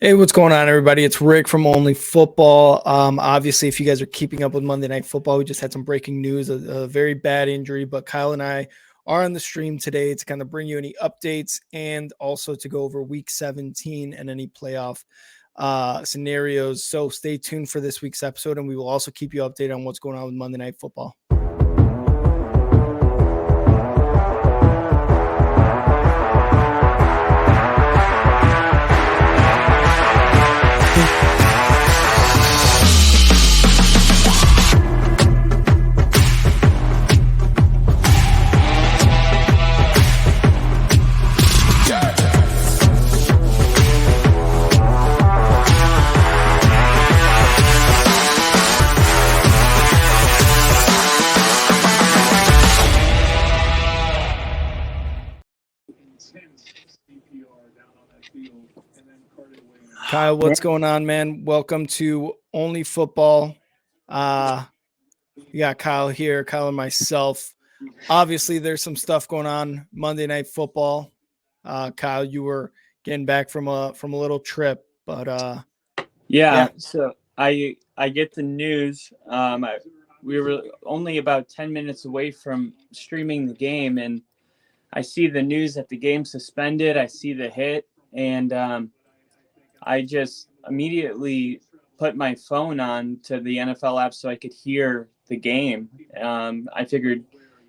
Hey, what's going on, everybody? It's Rick from Only Football. Obviously, if you guys are keeping up with Monday Night Football, we just had some breaking news, a very bad injury, but Kyle and I are on the stream today to kind of bring you any updates and also to go over Week 17 and any playoff scenarios. So stay tuned for this week's episode, and we will also keep you updated on what's going on with Monday Night Football. Kyle, what's going on, man? Welcome to Only Football. We got Kyle here, Kyle and myself. Obviously, there's some stuff going on Monday Night Football. Kyle, you were getting back from a little trip, but yeah. So I get the news. We were only about 10 minutes away from streaming the game, and I see the news that the game's suspended. I see the hit, and I just immediately put my phone on to the NFL app so I could hear the game. I figured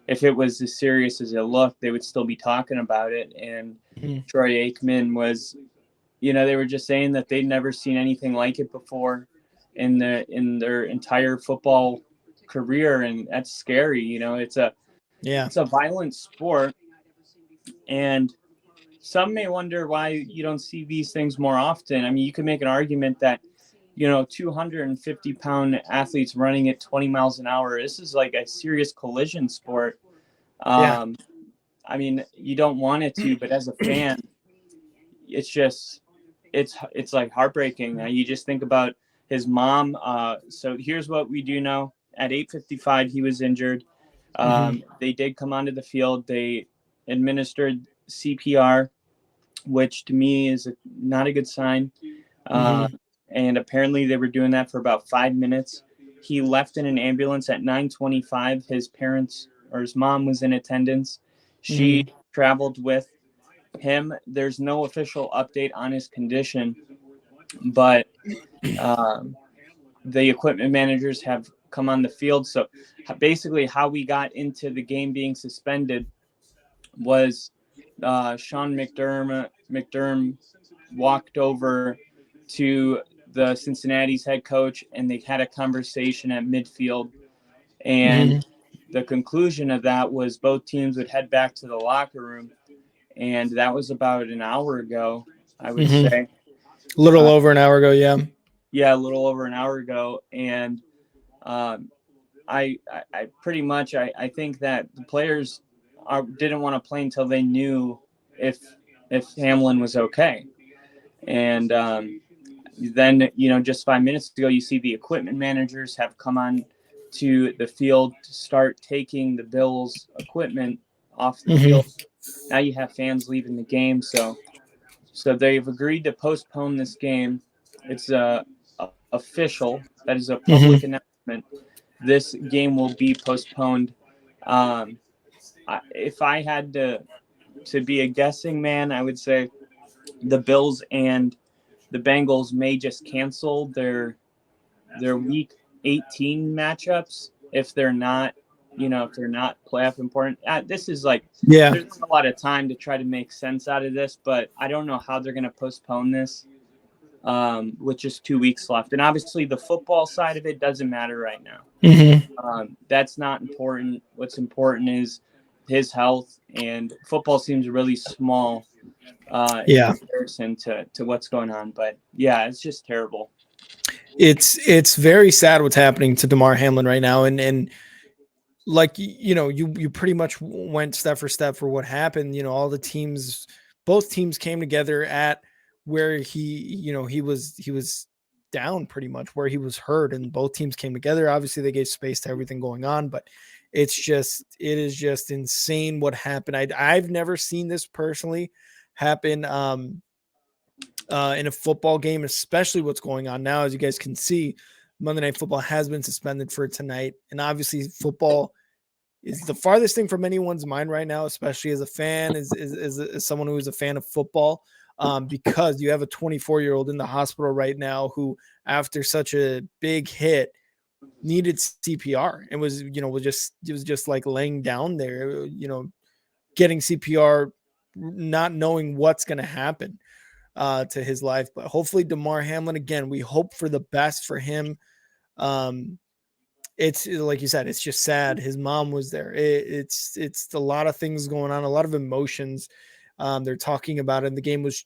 if it was as serious as it looked, they would still be talking about it. And Troy Aikman was, they were just saying that they'd never seen anything like it before in their entire football career, and that's scary. It's a violent sport, and some may wonder why you don't see these things more often. I mean, you could make an argument that, 250-pound athletes running at 20 miles an hour, this is like a serious collision sport. I mean, you don't want it to, but as a fan, it's like heartbreaking. You just think about his mom. So here's what we do know. At 8:55, he was injured. They did come onto the field. They administered CPR, which to me is not a good sign. And apparently they were doing that for about 5 minutes. He left in an ambulance at 9:25. His parents or his mom was in attendance. She traveled with him. There's no official update on his condition, but the equipment managers have come on the field. So basically how we got into the game being suspended was Sean McDermott walked over to the Cincinnati's head coach, and they had a conversation at midfield. And the conclusion of that was both teams would head back to the locker room. And that was about an hour ago, I would say. A little over an hour ago, yeah. Yeah, a little over an hour ago. And I pretty much think that the players didn't want to play until they knew if Hamlin was okay. And then, just 5 minutes ago, you see the equipment managers have come on to the field to start taking the Bills equipment off the field. Now you have fans leaving the game. So they've agreed to postpone this game. It's official. That is a public announcement. This game will be postponed. If I had to be a guessing man, I would say the Bills and the Bengals may just cancel their Week 18 matchups if they're not, playoff important. This is there's a lot of time to try to make sense out of this, but I don't know how they're going to postpone this with just 2 weeks left. And obviously the football side of it doesn't matter right now. That's not important. What's important is his health, and football seems really small in comparison to what's going on. But yeah, it's just terrible. It's very sad what's happening to Damar Hamlin right now. And like, you pretty much went step for step for what happened. All the teams, both teams came together at where he was down pretty much, where he was hurt, and both teams came together. Obviously they gave space to everything going on, but it is just insane what happened. I've never seen this personally happen in a football game, especially what's going on now. As you guys can see, Monday Night Football has been suspended for tonight. And obviously, football is the farthest thing from anyone's mind right now, especially as a fan, as someone who is a fan of football, because you have a 24-year-old in the hospital right now who, after such a big hit, needed CPR and was just like laying down there, getting CPR, not knowing what's going to happen to his life. But hopefully, Damar Hamlin, again, we hope for the best for him. It's like you said, it's just sad. His mom was there. It's a lot of things going on, a lot of emotions. They're talking about it. And the game was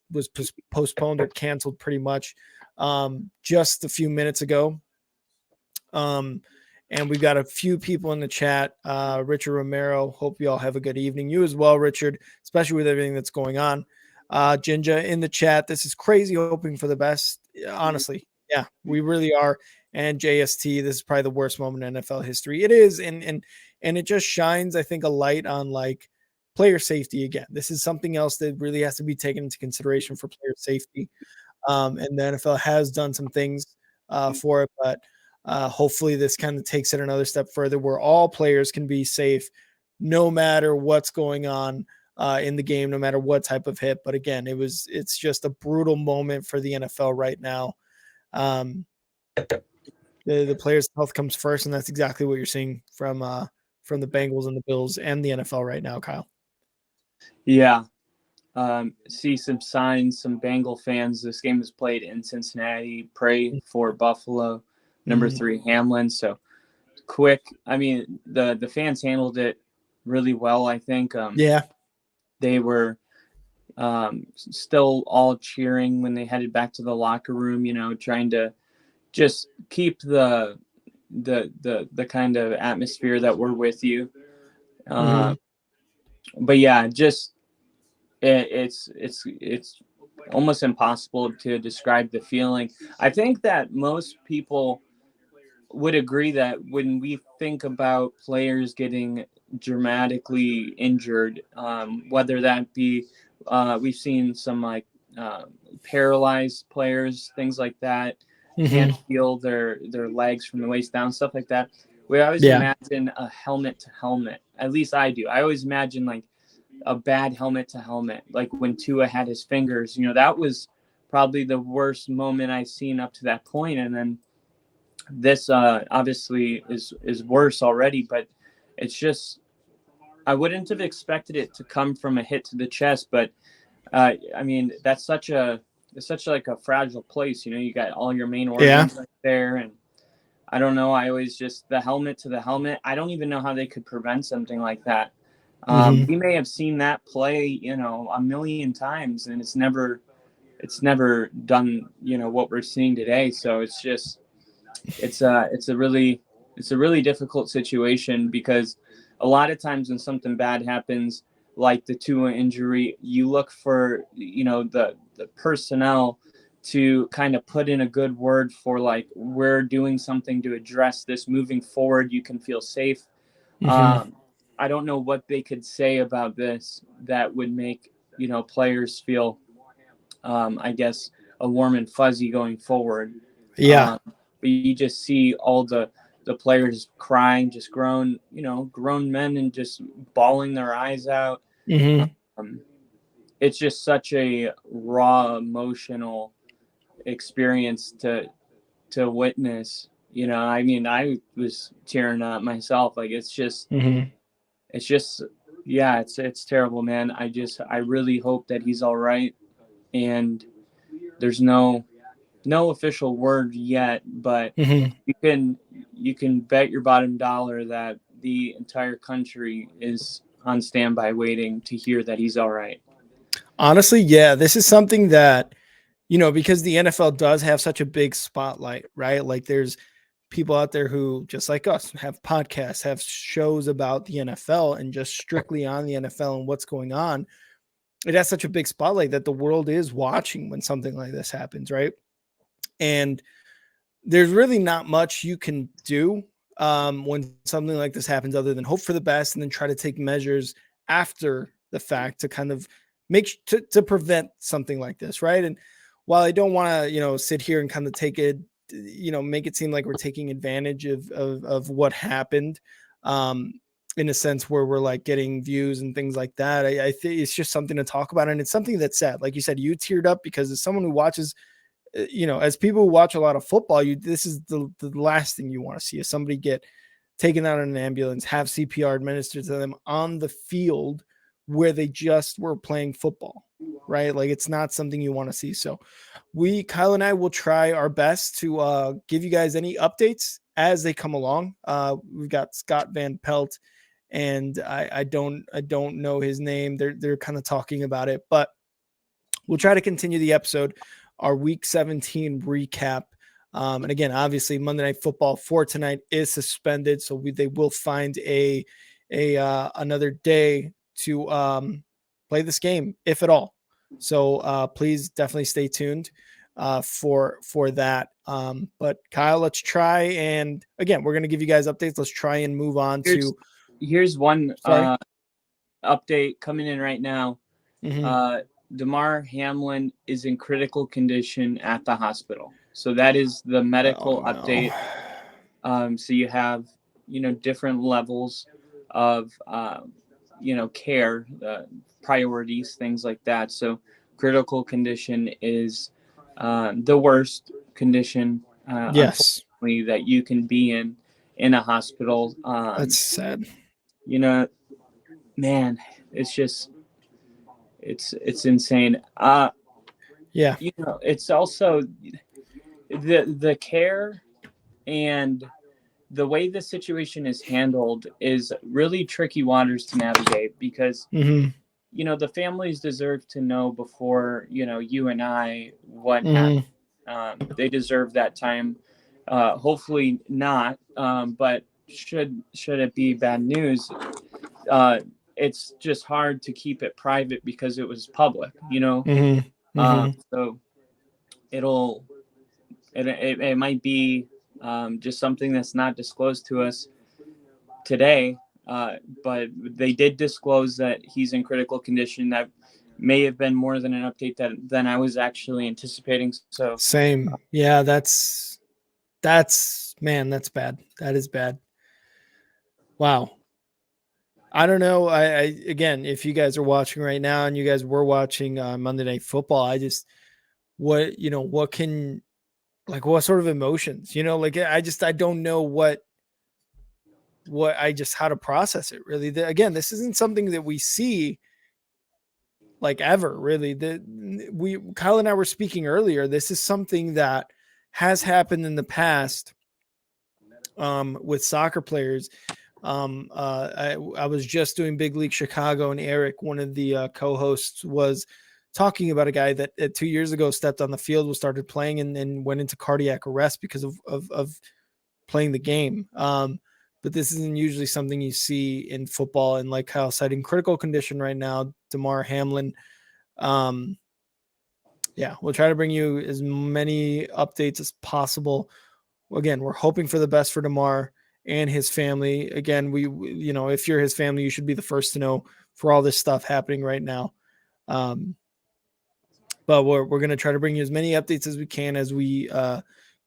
postponed or canceled pretty much just a few minutes ago. And we've got a few people in the chat. Richard Romero, hope you all have a good evening. You as well, Richard, especially with everything that's going on. Jinja in the chat. This is crazy, hoping for the best. Honestly, yeah, we really are. And JST, this is probably the worst moment in NFL history. It is, and it just shines, I think, a light on like player safety again. This is something else that really has to be taken into consideration for player safety. And the NFL has done some things for it, but hopefully this kind of takes it another step further where all players can be safe no matter what's going on in the game, no matter what type of hit. But again, it's just a brutal moment for the NFL right now. The players' health comes first, and that's exactly what you're seeing from the Bengals and the Bills and the NFL right now, Kyle. Yeah. See some signs, some Bengal fans. This game was played in Cincinnati. Pray for Buffalo. Number 3, Hamlin. So quick. I mean, the fans handled it really well, I think. They were still all cheering when they headed back to the locker room, trying to just keep the kind of atmosphere that we're with you. But yeah, just it's almost impossible to describe the feeling. I think that most people would agree that when we think about players getting dramatically injured, whether that be we've seen some like paralyzed players, things like that, can't feel their legs from the waist down, stuff like that. We always imagine a helmet to helmet. At least I do. I always imagine like a bad helmet to helmet, like when Tua had his fingers. That was probably the worst moment I've seen up to that point. And then this obviously is worse already, but it's just I wouldn't have expected it to come from a hit to the chest. But I mean, it's such like a fragile place. You got all your main organs right there, and I don't know. I always just the helmet to the helmet. I don't even know how they could prevent something like that. We may have seen that play, a million times, and it's never done, what we're seeing today. So it's just it's a really difficult situation, because a lot of times when something bad happens, like the Tua injury, you look for the personnel to kind of put in a good word for like, we're doing something to address this moving forward. You can feel safe. I don't know what they could say about this that would make players feel I guess a warm and fuzzy going forward. But you just see all the players crying, just grown men, and just bawling their eyes out. It's just such a raw emotional experience to witness. I mean, I was tearing up myself. Like it's just yeah, it's terrible, man. I really hope that he's all right. And there's no official word yet, but you can bet your bottom dollar that the entire country is on standby waiting to hear that he's all right. Honestly, yeah, this is something that, because the NFL does have such a big spotlight, right? Like there's people out there who, just like us, have podcasts, have shows about the NFL and just strictly on the NFL and what's going on. It has such a big spotlight that the world is watching when something like this happens, right? And there's really not much you can do when something like this happens other than hope for the best and then try to take measures after the fact to kind of to prevent something like this, right? And while I don't want to, sit here and kind of take it, make it seem like we're taking advantage of what happened, um, in a sense where we're like getting views and things like that. I think it's just something to talk about. And it's something that's sad. Like you said, you teared up because as someone who watches, as people who watch a lot of football, this is the last thing you want to see is somebody get taken out in an ambulance, have CPR administered to them on the field where they just were playing football, right? Like it's not something you want to see. So Kyle and I will try our best to give you guys any updates as they come along. We've got Scott Van Pelt, and I don't know his name. They're kind of talking about it, but we'll try to continue the episode, our Week 17 recap. And again, obviously, Monday Night Football for tonight is suspended, so they will find another day to play this game, if at all. So please definitely stay tuned for that. But Kyle, let's try, and again, we're going to give you guys updates. Let's try and move on here's one Sorry. update coming in right now. Mm-hmm. Damar Hamlin is in critical condition at the hospital. So that is the medical update. So you have, different levels of, care, priorities, things like that. So critical condition is the worst condition, Yes, unfortunately, that you can be in a hospital. that's sad. Man, it's just, it's insane. Yeah. It's also the care and the way the situation is handled is really tricky waters to navigate because Mm-hmm. the families deserve to know before you and I what happened. Mm-hmm. They deserve that time. Hopefully not, but should it be bad news, it's just hard to keep it private because it was public. Mm-hmm. Mm-hmm. So it might be just something that's not disclosed to us today, but they did disclose that he's in critical condition. That may have been more than an update than I was actually anticipating. So Same. Yeah, that's man, that's bad. That is bad. Wow. I don't know. I again, if you guys are watching right now and you guys were watching Monday Night Football, I just what can like what sort of emotions, like I don't know what I just how to process it really. Again, this isn't something that we see like ever really. Kyle and I were speaking earlier. This is something that has happened in the past with soccer players. I was just doing Big League Chicago, and Eric, one of the co-hosts, was talking about a guy that 2 years ago stepped on the field, was started playing, and then went into cardiac arrest because of playing the game. But this isn't usually something you see in football. And like Kyle said, in critical condition right now, Damar Hamlin. Yeah, we'll try to bring you as many updates as possible. Again, we're hoping for the best for Damar and his family. Again, if you're his family, you should be the first to know for all this stuff happening right now. But we're going to try to bring you as many updates as we can as we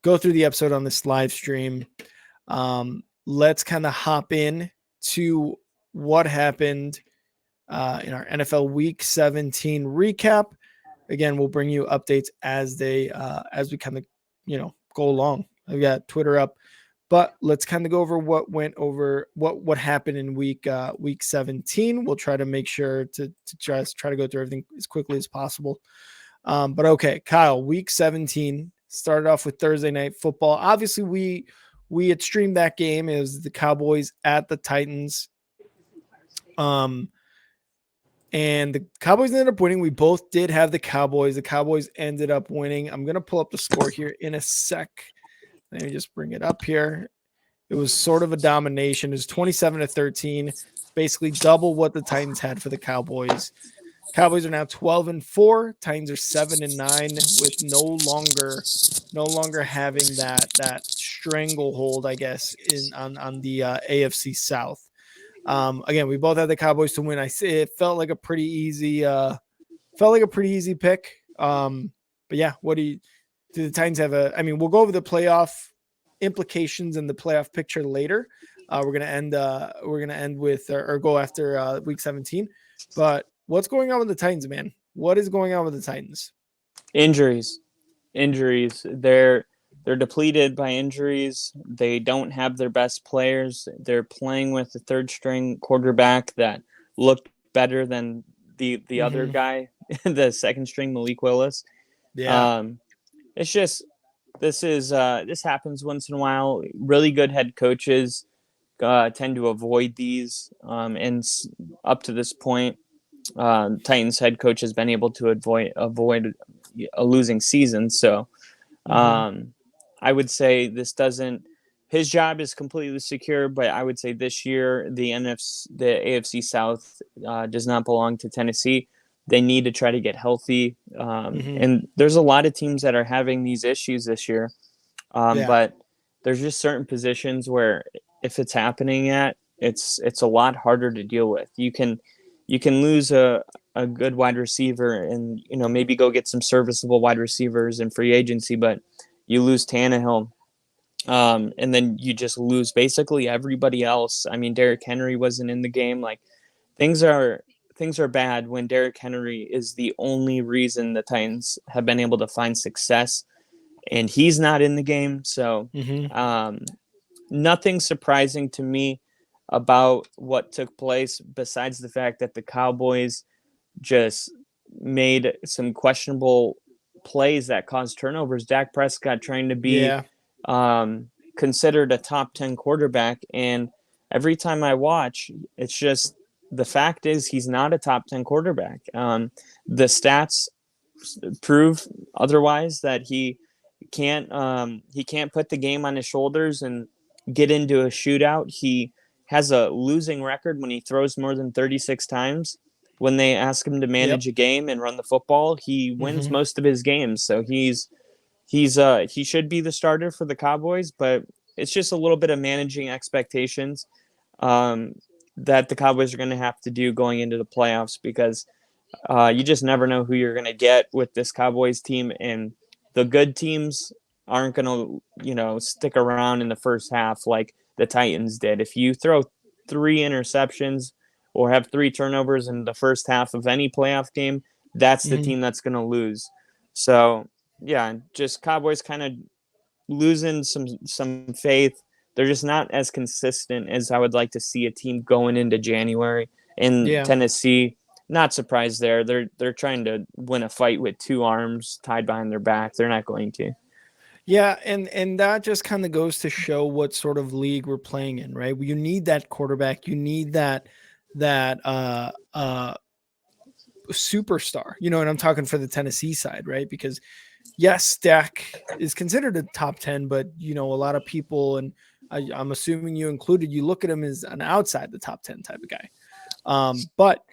go through the episode on this live stream. Let's kind of hop in to what happened in our NFL Week 17 recap. Again, we'll bring you updates as we kind of go along. I've got Twitter up, but let's kind of go over what happened in week 17. We'll try to make sure to try to go through everything as quickly as possible. But okay, Kyle, week 17 started off with Thursday Night Football. Obviously, we had streamed that game. It was the Cowboys at the Titans. And the Cowboys ended up winning. We both did have the Cowboys. The Cowboys ended up winning. I'm going to pull up the score here in a sec. Let me just bring it up here. It was sort of a domination. It was 27-13, basically double what the Titans had for the Cowboys. Cowboys are now 12-4. Titans are 7-9 with no longer having that stranglehold, I guess, on the AFC South. Again, we both had the Cowboys to win. I say it felt like a pretty easy pick. yeah, do the Titans have I mean, we'll go over the playoff implications and the playoff picture later. We're gonna end with or go after week 17. But what's going on with the Titans, man? What is going on with the Titans? Injuries, injuries. They're depleted by injuries. They don't have their best players. They're playing with the third string quarterback that looked better than the other guy, the second string Malik Willis. Yeah. Um, it's just this happens once in a while. Really good head coaches tend to avoid these, and up to this point, Titans head coach has been able to avoid a losing season. So I would say this doesn't. His job is completely secure, but I would say this year the AFC South does not belong to Tennessee. They need to try to get healthy, and there's a lot of teams that are having these issues this year. But there's just certain positions where if it's happening it's a lot harder to deal with. You can lose a good wide receiver and maybe go get some serviceable wide receivers in free agency, but you lose Tannehill, and then you just lose basically everybody else. I mean, Derrick Henry wasn't in the game. Like things are bad when Derrick Henry is the only reason the Titans have been able to find success, and he's not in the game. So nothing surprising to me about what took place besides the fact that the Cowboys just made some questionable plays that caused turnovers. Dak Prescott trying to be considered a top 10 quarterback. And every time I watch, it's just the fact is he's not a top 10 quarterback. The stats prove otherwise, that he can't put the game on his shoulders and get into a shootout. He has a losing record when he throws more than 36 times. When they ask him to manage a game and run the football, he wins most of his games. So he should be the starter for the Cowboys, but it's just a little bit of managing expectations that the Cowboys are going to have to do going into the playoffs, because you just never know who you're going to get with this Cowboys team, and the good teams aren't going to, stick around in the first half like the Titans did. If you throw 3 interceptions or have 3 turnovers in the first half of any playoff game, that's the team that's going to lose. So, yeah, just Cowboys kind of losing some faith. They're just not as consistent as I would like to see a team going into January. In Tennessee, not surprised there. They're trying to win a fight with 2 arms tied behind their back. They're not going to. Yeah, and that just kind of goes to show what sort of league we're playing in, right? You need that quarterback. You need that superstar, and I'm talking for the Tennessee side, right? Because yes, Dak is considered a top 10, but a lot of people, and I'm assuming you included, you look at him as an outside the top 10 type of guy. But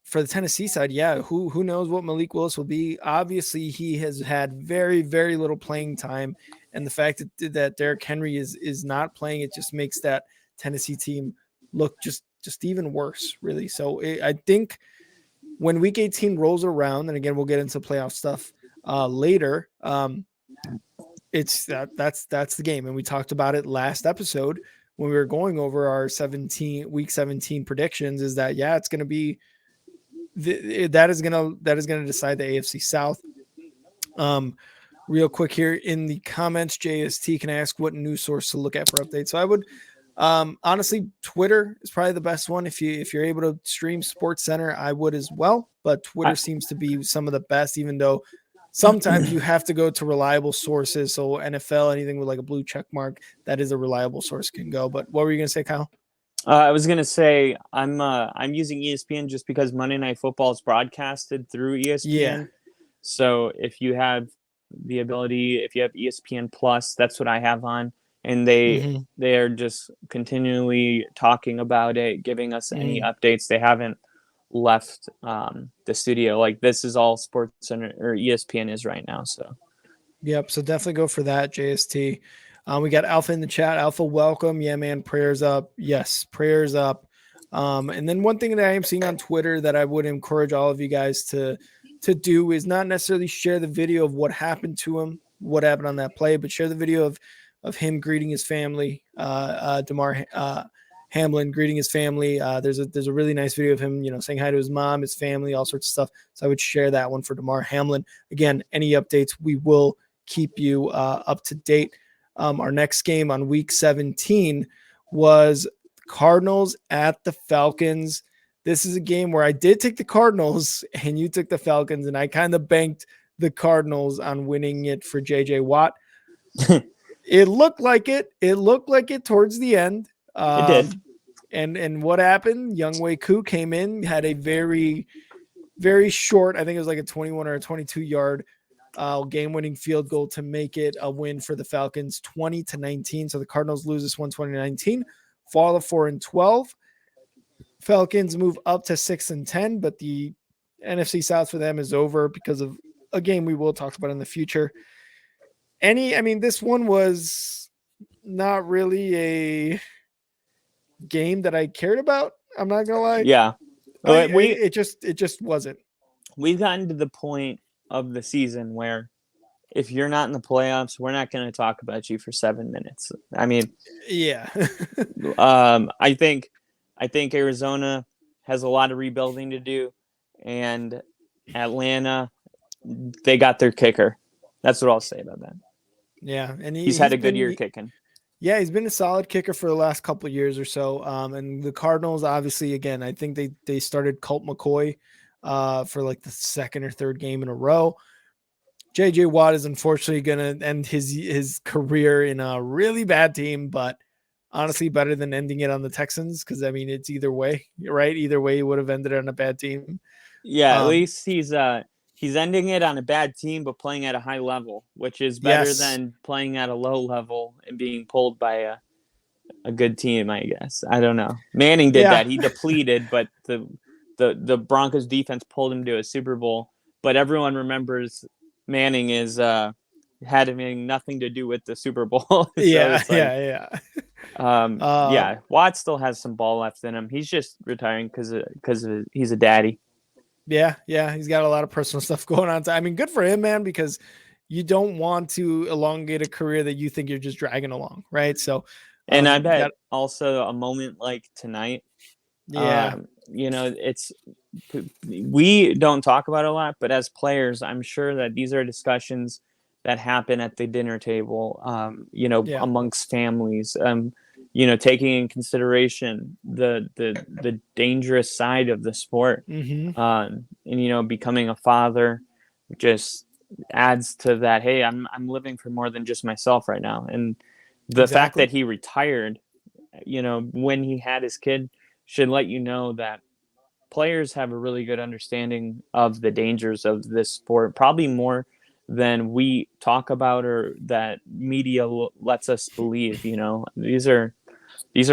for the Tennessee side, who knows what Malik Willis will be? Obviously, he has had very, very little playing time, and the fact that Derrick Henry is not playing, it just makes that Tennessee team look just even worse, really. So I think when Week 18 rolls around, and again we'll get into playoff stuff later, it's that's the game, and we talked about it last episode when we were going over our Week 17 predictions. Is that it's going to be that is going to decide the AFC South. Real quick here in the comments, JST can ask what news source to look at for updates. So I would honestly, Twitter is probably the best one. If you're able to stream Sports Center, I would as well. But Twitter seems to be some of the best, even though sometimes you have to go to reliable sources. So NFL, anything with like a blue check mark, that is a reliable source can go. But what were you going to say, Kyle? I was going to say I'm using ESPN just because Monday Night Football is broadcasted through ESPN. Yeah. So if you have the ability, if you have ESPN Plus, that's what I have on. And they are just continually talking about it, giving us any updates. They haven't left the studio. Like, this is all Sports Center or ESPN is right now. So yep. So definitely go for that, JST. We got Alpha in the chat. Alpha, welcome. Yeah, man. Prayers up. Yes, prayers up. And then one thing that I am seeing on Twitter that I would encourage all of you guys to to do is not necessarily share the video of what happened to him, what happened on that play, but share the video of him greeting his family, Damar Hamlin greeting his family. There's a really nice video of him, saying hi to his mom, his family, all sorts of stuff. So I would share that one for Damar Hamlin. Again, any updates, we will keep you up to date. Our next game on week 17 was Cardinals at the Falcons. This is a game where I did take the Cardinals and you took the Falcons, and I kind of banked the Cardinals on winning it for JJ Watt. It looked like it. It looked like it towards the end. It did. And what happened? Younghoe Koo came in, had a very, very short, I think it was like a 21 or a 22-yard game-winning field goal to make it a win for the Falcons, 20-19. So the Cardinals lose this one 20-19, fall to 4-12. Falcons move up to 6-10, but the NFC South for them is over because of a game we will talk about in the future. This one was not really a game that I cared about. I'm not gonna lie. Yeah, it just wasn't. We've gotten to the point of the season where if you're not in the playoffs, we're not going to talk about you for 7 minutes. Yeah. I think Arizona has a lot of rebuilding to do, and Atlanta, they got their kicker. That's what I'll say about that. Yeah, and he's had a good year kicking. Yeah, he's been a solid kicker for the last couple of years or so. And the Cardinals, obviously, again, I think they started Colt McCoy for like the second or third game in a row. JJ Watt is unfortunately going to end his career in a really bad team, but honestly better than ending it on the Texans, because it's either way, right? Either way, he would have ended on a bad team. Yeah, at least he's ending it on a bad team, but playing at a high level, which is better than playing at a low level and being pulled by a good team, I guess. I don't know. Manning did that. He depleted, but the Broncos defense pulled him to a Super Bowl. But everyone remembers Manning is having nothing to do with the Super Bowl. So yeah. Watt still has some ball left in him. He's just retiring because he's a daddy. Yeah, he's got a lot of personal stuff going on. Good for him, man, because you don't want to elongate a career that you think you're just dragging along, right? So, and I bet also a moment like tonight. Yeah, we don't talk about it a lot, but as players, I'm sure that these are discussions that happen at the dinner table, amongst families, taking in consideration the dangerous side of the sport. And becoming a father just adds to that. Hey, I'm living for more than just myself right now. And the fact that he retired, when he had his kid, should let you know that players have a really good understanding of the dangers of this sport, probably more than we talk about or that media lets us believe. These are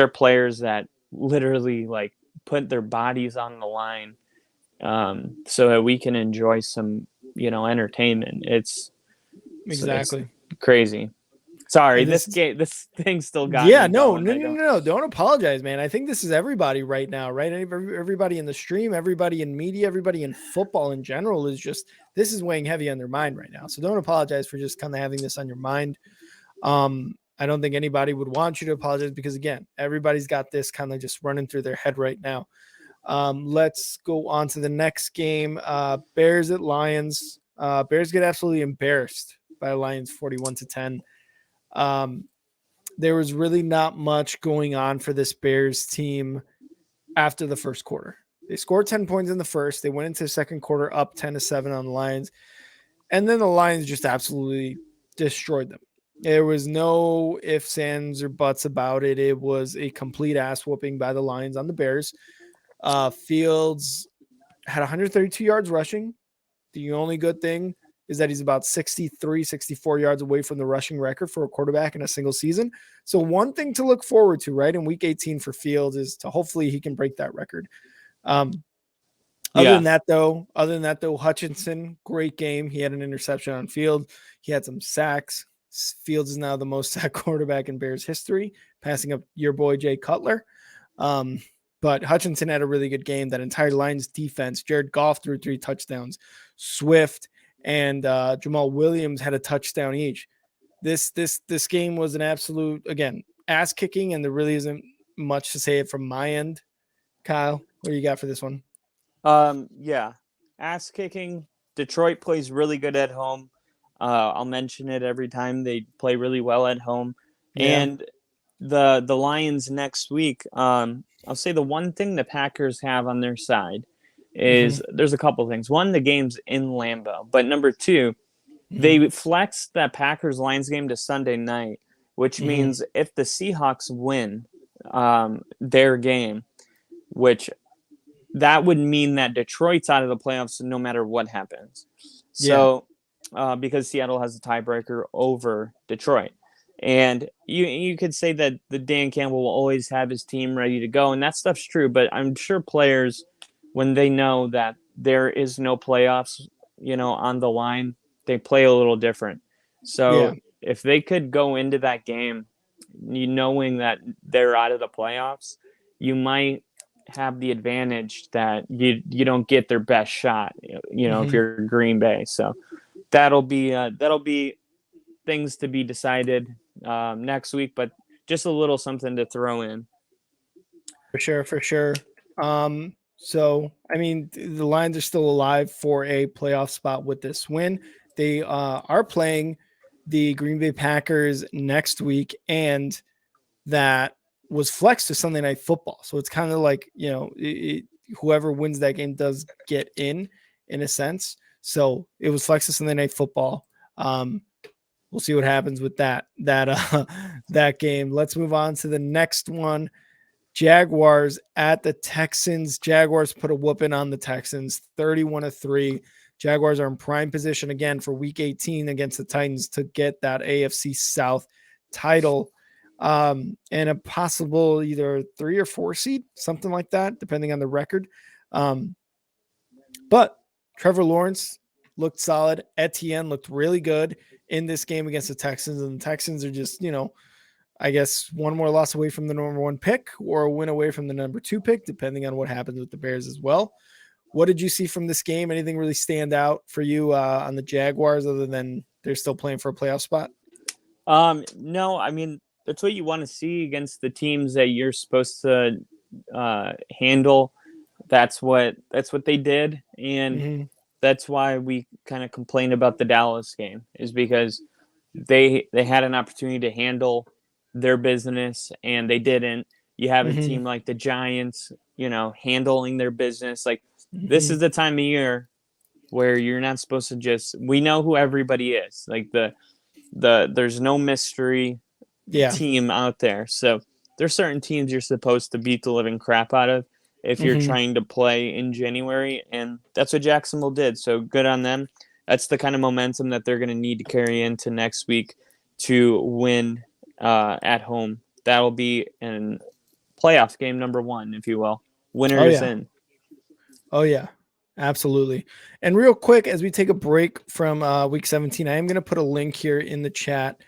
players that literally like put their bodies on the line so that we can enjoy some entertainment. It's crazy. Sorry, this thing still got me no. Don't apologize, man. I think this is everybody right now, right? Everybody in the stream, everybody in media, everybody in football in general this is weighing heavy on their mind right now. So don't apologize for just kind of having this on your mind. I don't think anybody would want you to apologize because, again, everybody's got this kind of just running through their head right now. Let's go on to the next game. Bears at Lions. Bears get absolutely embarrassed by Lions 41-10. There was really not much going on for this Bears team after the first quarter. They scored 10 points in the first. They went into the second quarter up 10-7 on the Lions. And then the Lions just absolutely destroyed them. There was no ifs, ands, or buts about it. It was a complete ass whooping by the Lions on the Bears. Fields had 132 yards rushing. The only good thing is that he's about 63, 64 yards away from the rushing record for a quarterback in a single season. So one thing to look forward to, right, in week 18 for Fields is to hopefully he can break that record. Other than that, though, Hutchinson, great game. He had an interception on field. He had some sacks. Fields is now the most sacked quarterback in Bears history, passing up your boy Jay Cutler. But Hutchinson had a really good game. That entire Lions defense, Jared Goff threw 3 touchdowns. Swift and Jamal Williams had a touchdown each. This game was an absolute, again, ass kicking, and there really isn't much to say from my end. Kyle, what do you got for this one? Yeah, ass kicking. Detroit plays really good at home. I'll mention it every time. They play really well at home, Yeah. and the Lions next week. I'll say the one thing the Packers have on their side Mm-hmm. is there's a couple things. One, the game's in Lambeau, but number two, Mm-hmm. they flexed that Packers Lions game to Sunday night, which Mm-hmm. means if the Seahawks win their game, which that would mean that Detroit's out of the playoffs no matter what happens. Yeah. So, because Seattle has a tiebreaker over Detroit. And you could say that the Dan Campbell will always have his team ready to go, and that stuff's true. But I'm sure players, when they know that there is no playoffs, on the line, they play a little different. Yeah. So if they could go into that game, knowing that they're out of the playoffs, you might have the advantage that you don't get their best shot. If Mm-hmm. you're Green Bay, so that'll be things to be decided next week, but just a little something to throw in. For sure, for sure. So I mean, the Lions are still alive for a playoff spot with this win. They are playing the Green Bay Packers next week, and that was flexed to Sunday Night Football. So it's kind of like, whoever wins that game does get in a sense. So it was flexed to Sunday Night Football. We'll see what happens with that game. Let's move on to the next one. Jaguars at the Texans. Jaguars put a whooping on the Texans, 31-3. Jaguars are in prime position again for Week 18 against the Titans to get that AFC South title, and a possible either 3 or 4 seed, something like that, depending on the record. But Trevor Lawrence looked solid. Etienne looked really good in this game against the Texans, and the Texans are just, I guess one more loss away from the number 1 pick or a win away from the number 2 pick, depending on what happens with the Bears as well. What did you see from this game? Anything really stand out for you on the Jaguars other than they're still playing for a playoff spot? No, I mean, that's what you want to see against the teams that you're supposed to handle. That's what they did, and Mm-hmm. that's why we kind of complained about the Dallas game, is because they had an opportunity to handle their business and they didn't. You have a Mm-hmm. team like the Giants, handling their business. Like, this Mm-hmm. is the time of year where you're not supposed to just, we know who everybody is. Like, there's no mystery Yeah. team out there. So there's certain teams you're supposed to beat the living crap out of if you're Mm-hmm. trying to play in January, and that's what Jacksonville did. So good on them. That's the kind of momentum that they're going to need to carry into next week to win at home. That'll be in playoff game number 1, if you will. Oh, Winners yeah. in. Oh, yeah. Absolutely. And real quick, as we take a break from week 17, I am going to put a link here in the chat.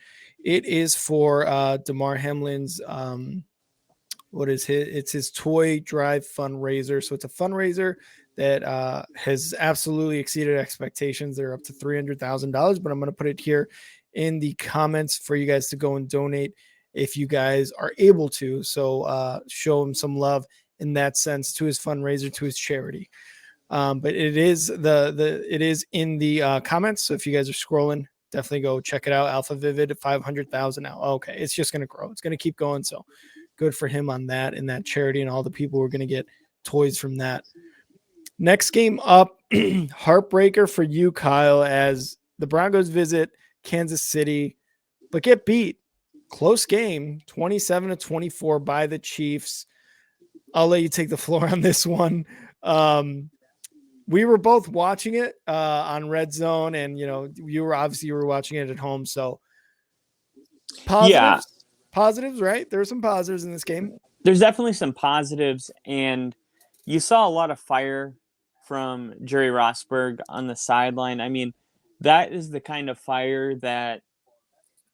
It is for DeMar Hamlin's it's his toy drive fundraiser. So it's a fundraiser that has absolutely exceeded expectations. They're up to $300,000, but I'm going to put it here in the comments for you guys to go and donate if you guys are able to. So show him some love in that sense to his fundraiser, to his charity. But it is it is in the comments. So if you guys are scrolling, definitely go check it out. Alpha Vivid, 500,000 now. Okay, it's just going to grow. It's going to keep going. So good for him on that and that charity and all the people who are going to get toys from that. Next game up, heartbreaker for you, Kyle, as the Broncos visit Kansas City, but get beat. Close game, 27-24 by the Chiefs. I'll let you take the floor on this one. We were both watching it on Red Zone, and you were watching it at home. So positives, right? There were some positives in this game. There's definitely some positives, and you saw a lot of fire from Jerry Rosberg on the sideline. I mean, that is the kind of fire that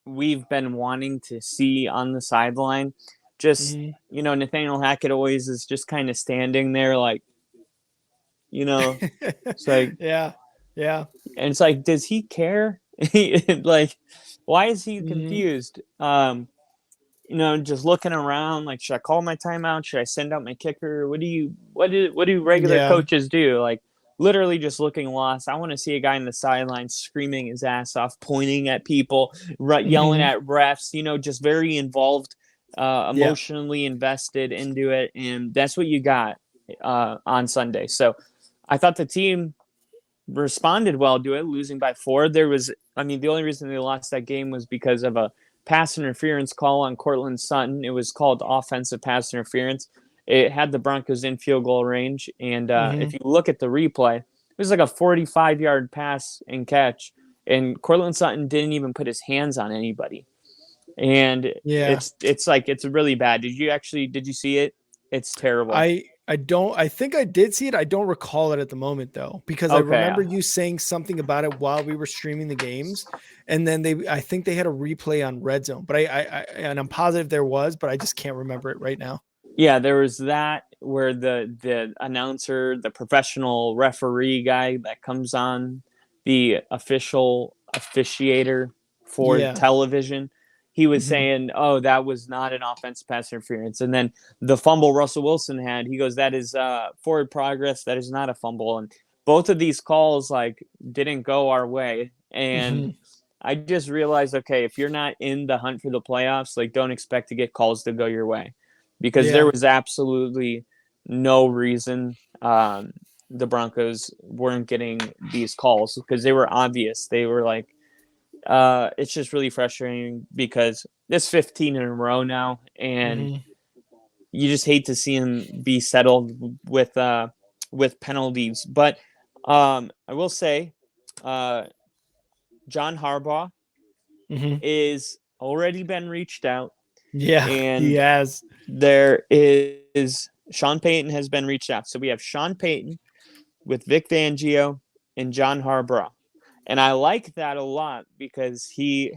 we've been wanting to see on the sideline. Just, Nathaniel Hackett always is just kind of standing there like, it's like, Yeah. Yeah. And it's like, does he care? Like, why is he Mhm. confused? Just looking around, like, should I call my timeout? Should I send out my kicker? What do regular Yeah. coaches do? Like, literally just looking lost. I want to see a guy in the sidelines screaming his ass off, pointing at people, yelling Mhm. at refs. Just very involved, Yeah. emotionally invested into it, and that's what you got on Sunday. So, I thought the team responded well to it, losing by 4. The only reason they lost that game was because of a pass interference call on Cortland Sutton. It was called offensive pass interference. It had the Broncos in field goal range, and if Mhm. you look at the replay, it was like a 45-yard pass and catch, and Cortland Sutton didn't even put his hands on anybody. And Yeah. it's really bad. Did you see it? It's terrible. I don't I think I did see it. I don't recall it at the moment though, because I Okay. remember you saying something about it while we were streaming the games, and then I think they had a replay on Red Zone, but and I'm positive there was, but I just can't remember it right now. Yeah, there was that where the announcer, the professional referee guy that comes on, the official officiator for Yeah. television, he was Mhm. saying, "Oh, that was not an offensive pass interference." And then the fumble Russell Wilson had, he goes, "That is forward progress. That is not a fumble." And both of these calls like didn't go our way, and Mhm. I just realized, okay, if you're not in the hunt for the playoffs, like don't expect to get calls to go your way, because there Yeah. was absolutely no reason the Broncos weren't getting these calls because they were obvious. They were like, it's just really frustrating because it's 15 in a row now, and Mhm. you just hate to see him be settled with penalties. But I will say, uh, John Harbaugh Mhm. is already been reached out, Yeah, he and has. there is Sean Payton has been reached out. So we have Sean Payton with Vic Fangio and John Harbaugh, and I like that a lot because he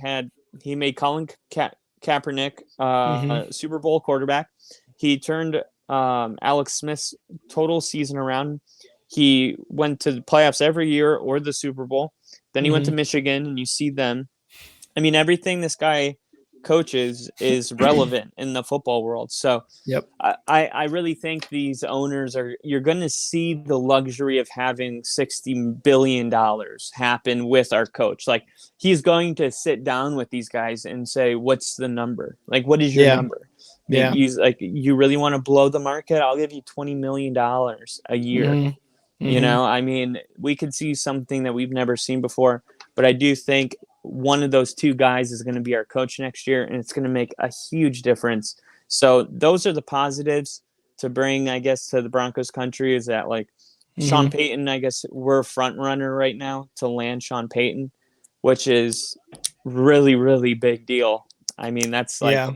made Colin Kaepernick Mhm. Super Bowl quarterback. He turned Alex Smith's total season around. He went to the playoffs every year or the Super Bowl. Then he went to Mhm. Michigan, and you see them. I mean, everything this guy coaches is relevant in the football world. So Yep. I really think these owners you're going to see the luxury of having $60 billion happen with our coach. Like, he's going to sit down with these guys and say, what's the number? Like, what is your Yeah. number? Yeah. You really want to blow the market? I'll give you $20 million a year. Mhm. Mhm. I mean, we could see something that we've never seen before, but I do think one of those two guys is going to be our coach next year, and it's going to make a huge difference. So those are the positives to bring, I guess, to the Broncos country, is that, like, Sean Mhm. Payton, I guess we're front runner right now to land Sean Payton, which is really, really big deal. I mean, that's like, Yeah.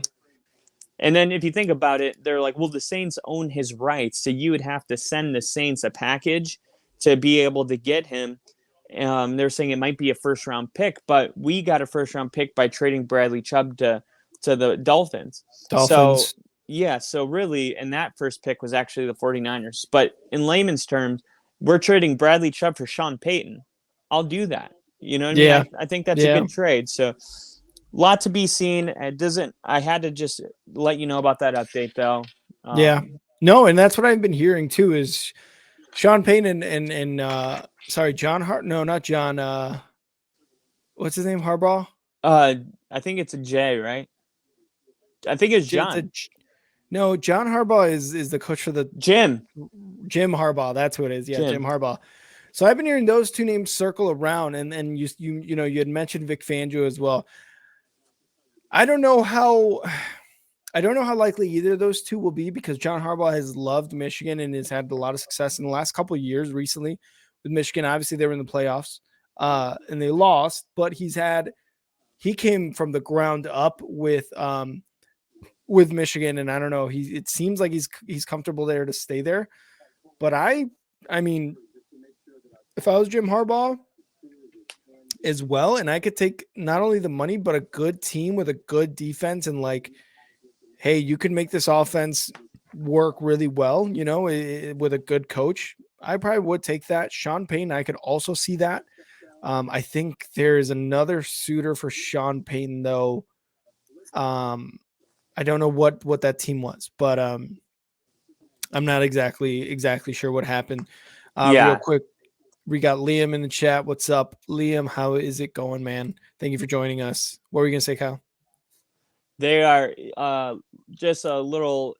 and then if you think about it, they're like, well, the Saints own his rights, so you would have to send the Saints a package to be able to get him. They're saying it might be a first round pick, but we got a first round pick by trading Bradley Chubb to the Dolphins. So Dolphins. yeah, so really, and that first pick was actually the 49ers. But in layman's terms, we're trading Bradley Chubb for Sean Payton. I'll do that. You know what I mean? Yeah. I think that's a Yeah. good trade. So lot to be seen. It doesn't. I had to just let you know about that update, though. Yeah. Um, No, and that's what I've been hearing too is Sean Payne and sorry, John Hart. No, not John. What's his name? Harbaugh. uh, I think it's a J, right? I think it's It's a John. no. John Harbaugh is the coach for the Jim. Jim Harbaugh. That's who it is. Yeah, Jim Jim. Harbaugh. So I've been hearing those two names circle around, and you had mentioned Vic Fangio as well. I don't know how. I don't know how likely either of those two will be because John Harbaugh has loved Michigan and has had a lot of success in the last couple of years recently with Michigan. Obviously, they were in the playoffs and they lost, but he came from the ground up with Michigan, and I don't know. It seems like he's comfortable there to stay there. But I mean, if I was Jim Harbaugh as well, and I could take not only the money but a good team with a good defense and like hey, you can make this offense work really well, with a good coach. I probably would take that. Sean Payton, I could also see that. I think there's another suitor for Sean Payton though. I don't know what that team was, but I'm not exactly sure what happened. Real Yeah, quick, we got Liam in the chat. What's up, Liam? How is it going, man? Thank you for joining us. What were you gonna say, Kyle? they are just a little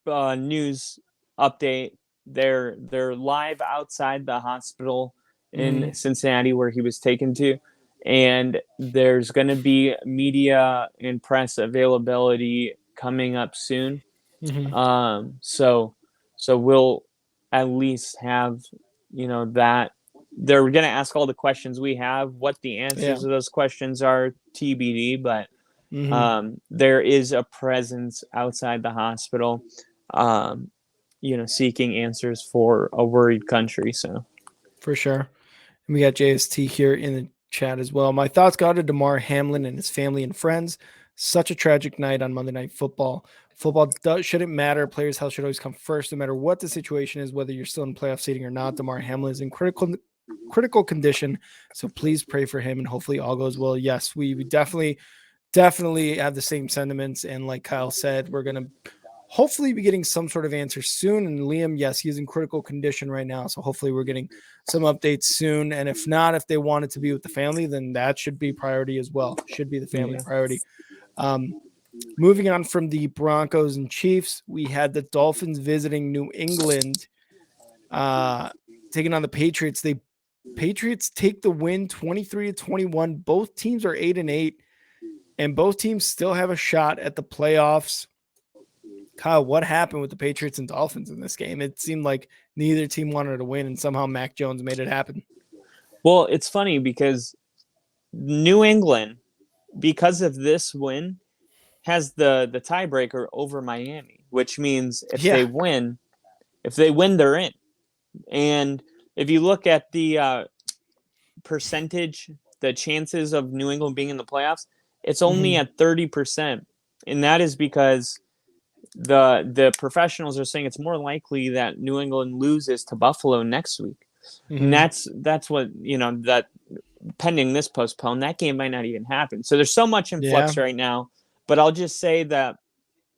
news update. They're live outside the hospital in Mm-hmm. Cincinnati where he was taken to, and there's going to be media and press availability coming up soon. Mm-hmm. So we'll at least have that they're going to ask all the questions we have. What the Yeah. answers to those questions are TBD, but Mm-hmm. there is a presence outside the hospital, um, seeking answers for a worried country. So, For sure. And we got JST here in the chat as well. My thoughts go to Damar Hamlin and his family and friends. Such a tragic night on Monday Night Football. Shouldn't matter. Players' health should always come first, no matter what the situation is, whether you're still in playoff seating or not. Damar Hamlin is in critical condition, so please pray for him and hopefully all goes well. Yes, we definitely have the same sentiments, and like Kyle said, we're gonna hopefully be getting some sort of answer soon. And Liam, yes, he's in critical condition right now, so hopefully we're getting some updates soon. And if not, if they wanted to be with the family, then that should be priority as well. Should be the family yeah. priority. Um, Moving on from the Broncos and Chiefs, we had the Dolphins visiting New England, taking on the Patriots. Patriots take the win 23-21. Both teams are 8-8, and both teams still have a shot at the playoffs. Kyle, what happened with the Patriots and Dolphins in this game? It seemed like neither team wanted to win, and somehow Mac Jones made it happen. Well, it's funny because New England, because of this win, has the tiebreaker over Miami, which means Yeah. if they win, they're in. And if you look at the percentage, the chances of New England being in the playoffs, it's only at 30%, and that is because the professionals are saying it's more likely that New England loses to Buffalo next week. And that's what that pending this postpone, that game might not even happen. So there's so much in Yeah. flux right now. But I'll just say that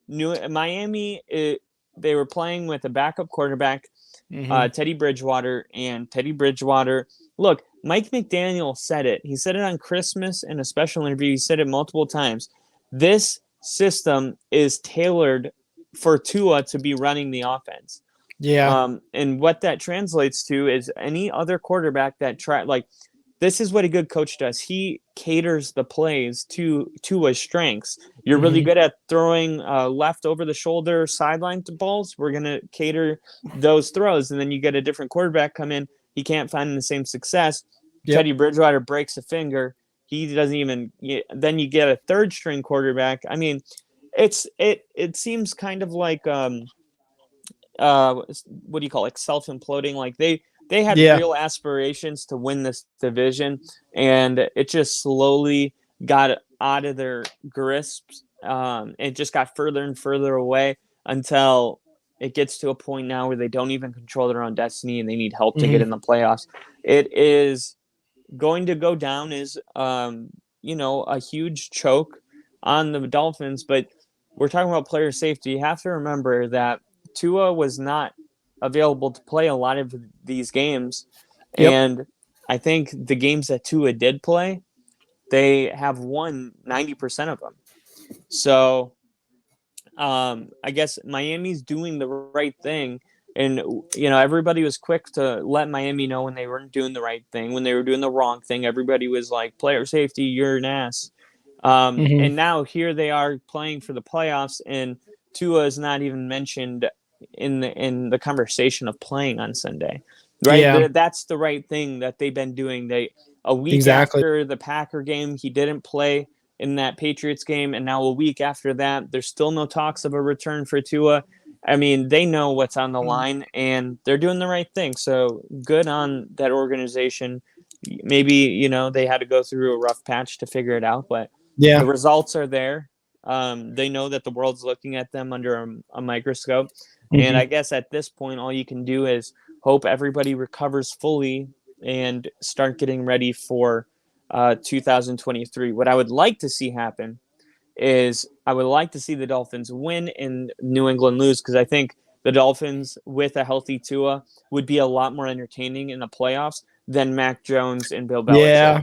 Miami, they were playing with a backup quarterback, Teddy Bridgewater, and Teddy Bridgewater. Look, Mike McDaniel said it. He said it on Christmas in a special interview. He said it multiple times. This system is tailored for Tua to be running the offense. Yeah. And what that translates to is any other quarterback that this is what a good coach does. He caters the plays to his strengths. You're really good at throwing left over the shoulder sideline balls. We're gonna cater those throws, and then you get a different quarterback come in. He can't find the same success. Yep. Teddy Bridgewater breaks a finger. He doesn't even. Then you get a third string quarterback. I mean, it seems kind of like what do you call it? Self imploding. Like they had real aspirations to win this division, and it just slowly got out of their grasp. It just got further and further away until it gets to a point now where they don't even control their own destiny and they need help to get in the playoffs. It is going to go down as a huge choke on the Dolphins, but we're talking about player safety. You have to remember that Tua was not available to play a lot of these games. Yep. And I think the games that Tua did play, they have won 90% of them. So I guess Miami's doing the right thing. And, everybody was quick to let Miami know when they weren't doing the right thing. When they were doing the wrong thing, everybody was like, player safety, you're an ass. And now here they are playing for the playoffs, and Tua is not even mentioned in the conversation of playing on Sunday, right? Yeah. That's the right thing that they've been doing. A week Exactly. after the Packer game, he didn't play in that Patriots game, and now a week after that, there's still no talks of a return for Tua. I mean, they know what's on the line, and they're doing the right thing. So good on that organization. Maybe they had to go through a rough patch to figure it out, but the results are there. They know that the world's looking at them under a microscope. And I guess at this point, all you can do is Hope everybody recovers fully and start getting ready for 2023. What I would like to see happen is I would like to see the Dolphins win and New England lose, because I think the Dolphins with a healthy Tua would be a lot more entertaining in the playoffs than Mac Jones and Bill Belichick. Yeah.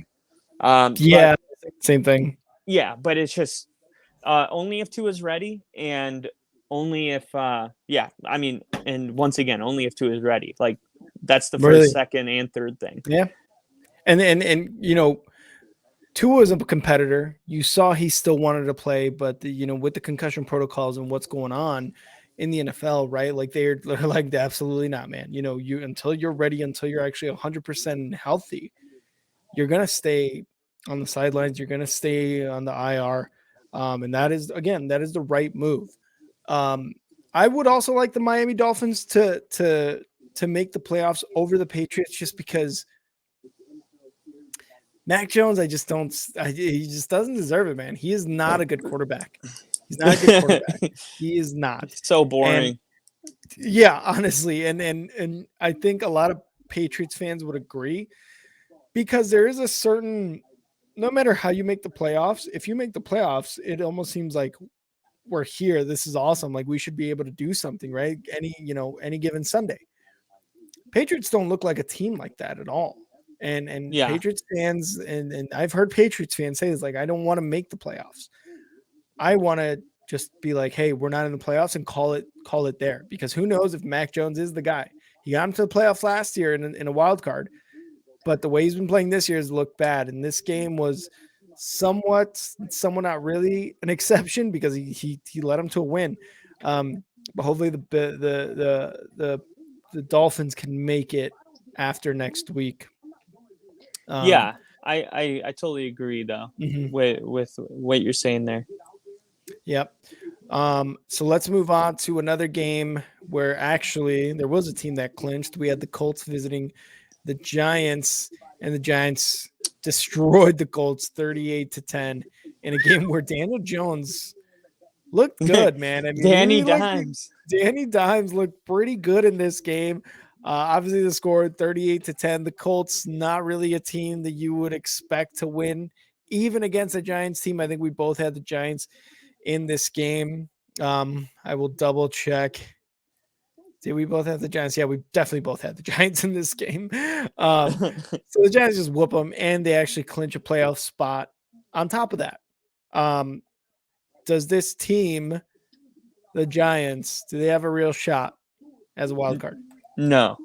But Yeah. Same thing. yeah, but it's just only if Tua's ready, and only if I mean, and once again, only if Tua's ready. Like, that's the first, Really. second, and third thing. Yeah. And you know, Tua is a competitor. You saw he still wanted to play, but you know, with the concussion protocols and what's going on in the NFL, right? Like they're like, absolutely not, man. You know, you until you're ready, until you're actually 100% healthy, you're gonna stay on the sidelines. You're gonna stay on the IR, and that is again, that is the right move. Um, I would also like the Miami Dolphins to make the playoffs over the Patriots, just because Mac Jones, I just don't. He just doesn't deserve it, man. He is not a good quarterback. He's not a good quarterback. He is not. So And boring. yeah, honestly, and I think a lot of Patriots fans would agree, because there is a certain. No matter how you make the playoffs, if you make the playoffs, it almost seems like we're here. This is awesome. Like we should be able to do something, right? Any given Sunday. Patriots don't look like a team like that at all. And Yeah. Patriots fans, and I've heard Patriots fans say this, like, I don't want to make the playoffs. I want to just be like, hey, we're not in the playoffs, and call it there, because who knows if Mac Jones is the guy. He got him to the playoffs last year in a wild card, but the way he's been playing this year has looked bad. And this game was somewhat not really an exception, because he led him to a win. But hopefully the Dolphins can make it after next week. Yeah, I totally agree though with what you're saying there. Yep. So let's move on to another game where actually there was a team that clinched. We had the Colts visiting the Giants, and the Giants destroyed the Colts 38-10 in a game where Daniel Jones looked good, man. I mean, Danny Dimes. Danny Dimes looked pretty good in this game. Obviously, the score 38-10. The Colts, not really a team that you would expect to win, even against a Giants team. I think we both had the Giants in this game. I will double check. Did we both have the Giants? Yeah, we definitely both had the Giants in this game. So the Giants just whoop them, and they actually clinch a playoff spot. On top of that, does this team, the Giants, do they have a real shot as a wild card? No.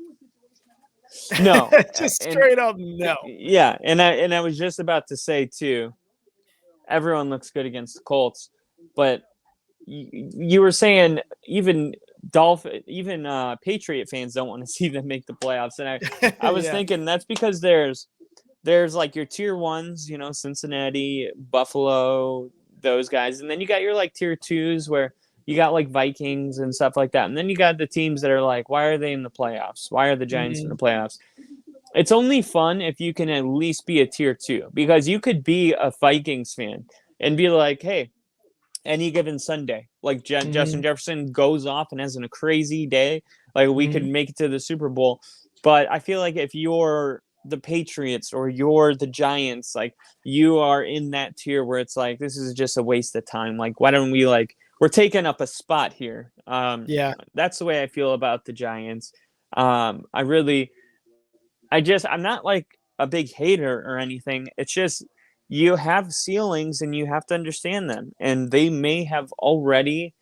Just straight up no. Yeah, and I was just about to say too, everyone looks good against the Colts, but you were saying even Patriot fans don't want to see them make the playoffs, and I was thinking that's because there's like your tier ones, you know, Cincinnati, Buffalo, those guys, and then you got your like tier twos where you got like Vikings and stuff like that, and then you got the teams that are like, why are they in the playoffs? Why are the Giants in the playoffs? It's only fun if you can at least be a tier two, because you could be a Vikings fan and be like, hey, any given Sunday, like Justin Jefferson goes off and has a crazy day, like we could make it to the Super Bowl. But I feel like if you're the Patriots or you're the Giants, like you are in that tier where it's like, this is just a waste of time. Like, why don't we, like, we're taking up a spot here. That's the way I feel about the Giants. I'm not like a big hater or anything. It's just, you have ceilings and you have to understand them, and they may have already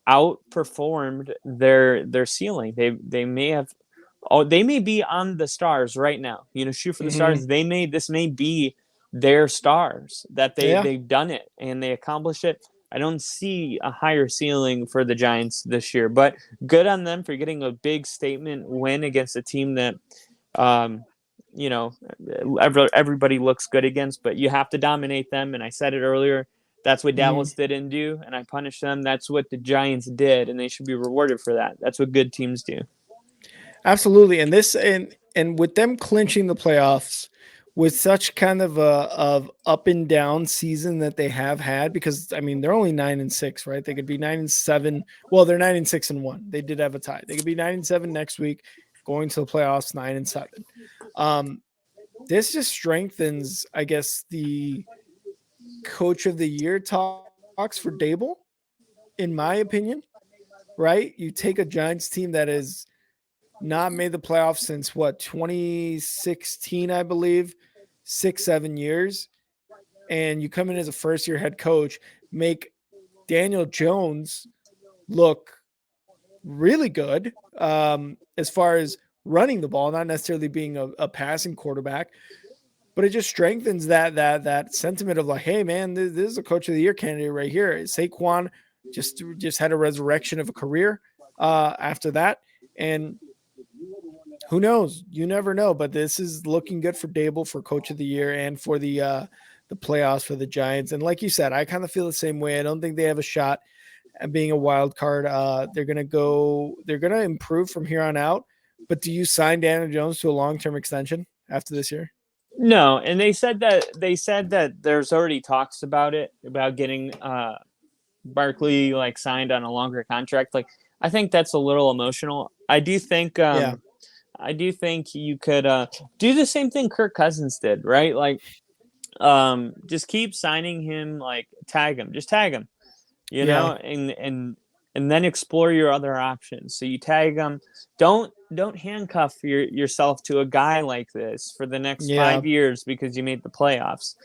outperformed their ceiling. They may be on the stars right now. You know, shoot for the stars. This may be their stars that they've done it and they accomplished it. I don't see a higher ceiling for the Giants this year, but good on them for getting a big statement win against a team that you know, everybody looks good against, but you have to dominate them. And I said it earlier, that's what Dallas didn't do, and I punished them. That's what the Giants did, and they should be rewarded for that. That's what good teams do. Absolutely. And this, and with them clinching the playoffs with such kind of a up and down season that they have had, because I mean, they're only 9-6, right? They could be 9-7. Well, they're 9-6-1. They did have a tie. They could be 9-7 next week, going to the playoffs 9-7. This just strengthens, I guess, the coach of the year talks for Dable, in my opinion. Right? You take a Giants team that has not made the playoffs since what 2016, I believe, 6-7 years, and you come in as a first year head coach, make Daniel Jones look really good as far as running the ball, not necessarily being a passing quarterback, but it just strengthens that sentiment of like, hey man, this is a coach of the year candidate right here. Saquon just had a resurrection of a career after that, and who knows? You never know, but this is looking good for Dable for coach of the year and for the playoffs for the Giants. And like you said, I kind of feel the same way. I don't think they have a shot at being a wild card. They're gonna improve from here on out. But do you sign Daniel Jones to a long-term extension after this year? No, and they said that there's already talks about it, about getting Barkley like signed on a longer contract. Like, I think that's a little emotional. Yeah. I do think you could do the same thing Kirk Cousins did, right? Like, just keep signing him, like just tag him, Yeah. and then explore your other options. So you tag him. Don't handcuff yourself to a guy like this for the next Yeah. 5 years because you made the playoffs.